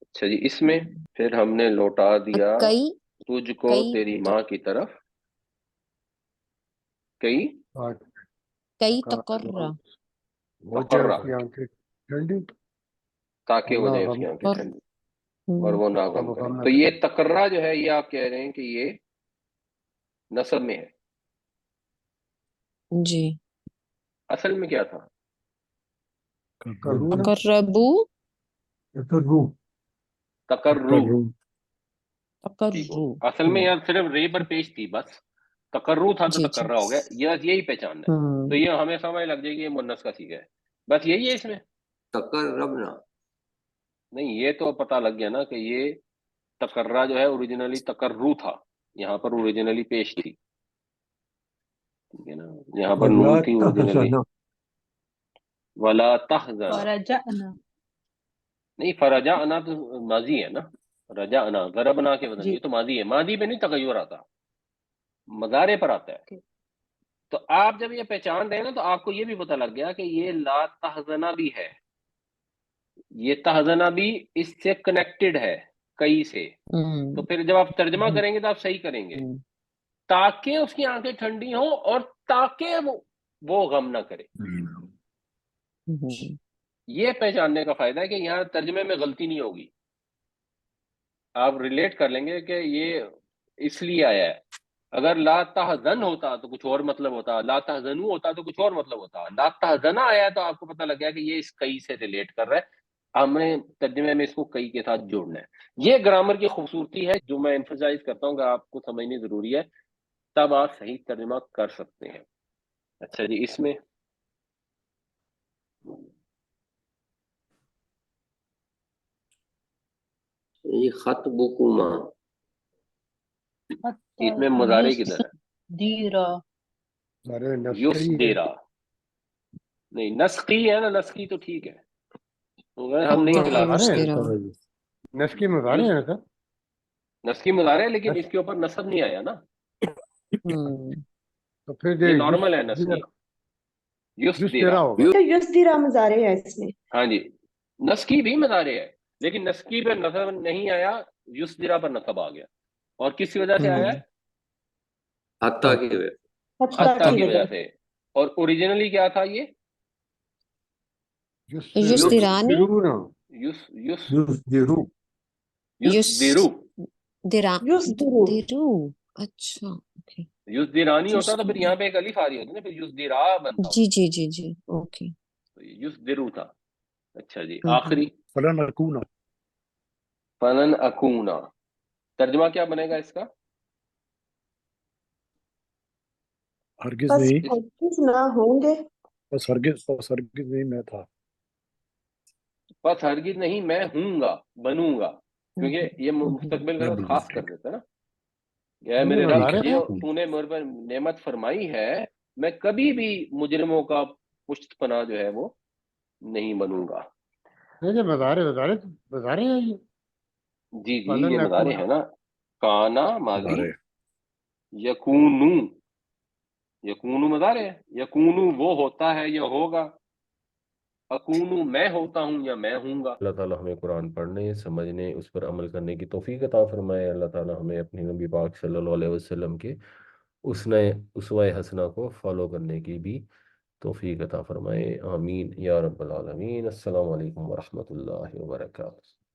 اچھا جی، اس میں پھر ہم نے لوٹا دیا کئی تجھ کو کئی تیری ماں کی طرف، کئی کئی تقرر، وہ تقرر، جائے اس کی آنکھیں ٹھنڈی، تاکہ ہو اللہ جائیں اس غم، کی آنکھیں ٹھنڈی اور ہم، وہ نہ غم غم کرے۔ نہ تو کرے، یہ تقرہ جو ہے یہ آپ کہہ رہے ہیں کہ یہ نصب میں ہے، جی، اصل میں کیا تھا؟ کرو نا، تقربو، کرو، تقرر، کرو، ٹھیک ہو تقرو، گیا، اصل میں یہاں صرف رے پر پیش تھی بس، تقرر تھا تو جی جی، تقرر ہو گیا، یہی پہچاننا ہے، تو یہ ہمیں سمجھ لگ جائے گی یہ مونس کا سیغہ ہے، بس یہی ہے اس میں، تقربنا، نہیں یہ تو پتہ لگ گیا نا کہ یہ تقرہ جو ہے اوریجنلی تقرر تھا، یہاں پر اوریجنلی پیش تھی، ٹھیک ہے نا، یہاں پر ولا نون تھی اوریجنلی، تحزن، ولا تحزن، فرجعنا، نہیں فرجعنا تو ماضی ہے نا، رجعنا ضربنا کے وزن، جی، یہ تو ماضی ہے، ماضی پہ نہیں تغیر آتا، مضارع پر آتا ہے۔ اوکے، تو آپ جب یہ پہچان رہے ہیں نا تو آپ کو یہ بھی پتہ لگ گیا کہ یہ لا تحزنا بھی ہے، یہ تحزنا بھی اس سے کنیکٹڈ ہے کئی سے، تو پھر جب آپ ترجمہ کریں گے تو آپ صحیح کریں گے، تاکہ اس کی آنکھیں ٹھنڈی ہوں اور تاکہ وہ غم نہ کرے، یہ پہچاننے کا فائدہ ہے کہ یہاں ترجمے میں غلطی نہیں ہوگی، آپ ریلیٹ کر لیں گے کہ یہ اس لیے آیا ہے. اگر لا تحزن ہوتا تو کچھ اور مطلب ہوتا، لا تحزنو ہوتا تو کچھ اور مطلب ہوتا. لا تحزنا آیا تو آپ کو پتہ لگ گیا کہ یہ اس کئی سے ریلیٹ کر رہا ہے، ہم نے ترجمے میں اس کو کئی کے ساتھ جوڑنا ہے. یہ گرامر کی خوبصورتی ہے جو میں ایمفسائز کرتا ہوں کہ آپ کو سمجھنی ضروری ہے، تب آپ صحیح ترجمہ کر سکتے ہیں. اچھا جی، اس میں یہ خطبکما اس میں مضارع کدھر ہے؟ دیرا سارے نسخی یس ہے دیرا نہیں، نسخی ہے نا، نسخی تو ٹھیک ہے، ہم نہیں حتی کھلا مضارع ہے یسدرا سر جی، نسخی مضارع ہے نا سر. نسخی مضارع ہے، لیکن اس کے اوپر نصب نہیں آیا نا، تو پھر یہ یہ نارمل ہے نسخی. یس یس دیرا، تیرا ہوگا. تو یسدیرا مضارع ہے اس میں. ہاں جی، نسخی بھی مضارع ہے لیکن نسخی پہ نصب نہیں آیا، یس دیرا پر نصب آ گیا. اور کس کی وجہ سے آیا ہے؟ حتیٰ کی وجہ حتیٰ حتیٰ کی کی وجہ وجہ سے. اور اوریجنلی کیا تھا یہ؟ یسدرانی یس یس یسدرو یس دیرو درا یسدرو. درو اچھا اوکے یس دیرانی ہوتا تو پھر یہاں پہ ایک الف آ رہی ہوتی نا، پھر یس دیرا بنتا. جی جی جی جی اوکے یس دیرو تھا. اچھا جی، آخری فلن اکونا. فلن اکونا، ترجمہ کیا بنے گا اس کا؟ ہرگز بس نہیں، ہرگز نہ ہوں گے. بس ہرگز نہیں میں تھا. بس ہرگز نہیں میں ہوں گا، بنوں گا، کیونکہ یہ مستقبل کا خاص کر دیتا ہے نا. اے میرے رب، مضارع ہے. تو نے میرے پر نعمت فرمائی ہے، میں کبھی بھی مجرموں کا پشت پناہ جو ہے وہ نہیں بنوں گا. نہیں مضارع ہے یہ. جی جی، فلن یہ مضارع اکونا ہے نا. کانا ماضی، مضارع. یکونو، یکونو مضارع ہے، یکونو وہ ہوتا ہے یا ہوگا، اکونو میں ہوتا ہوں یا میں ہوں گا. اللہ تعالیٰ ہمیں قرآن پڑھنے، سمجھنے، اس پر عمل کرنے کی توفیق عطا فرمائے. اللہ تعالیٰ ہمیں اپنے نبی پاک صلی اللہ علیہ وسلم کے اسوہ حسنہ کو فالو کرنے کی بھی توفیق عطا فرمائے. آمین یا رب العالمین. السلام علیکم ورحمۃ اللہ وبرکاتہ.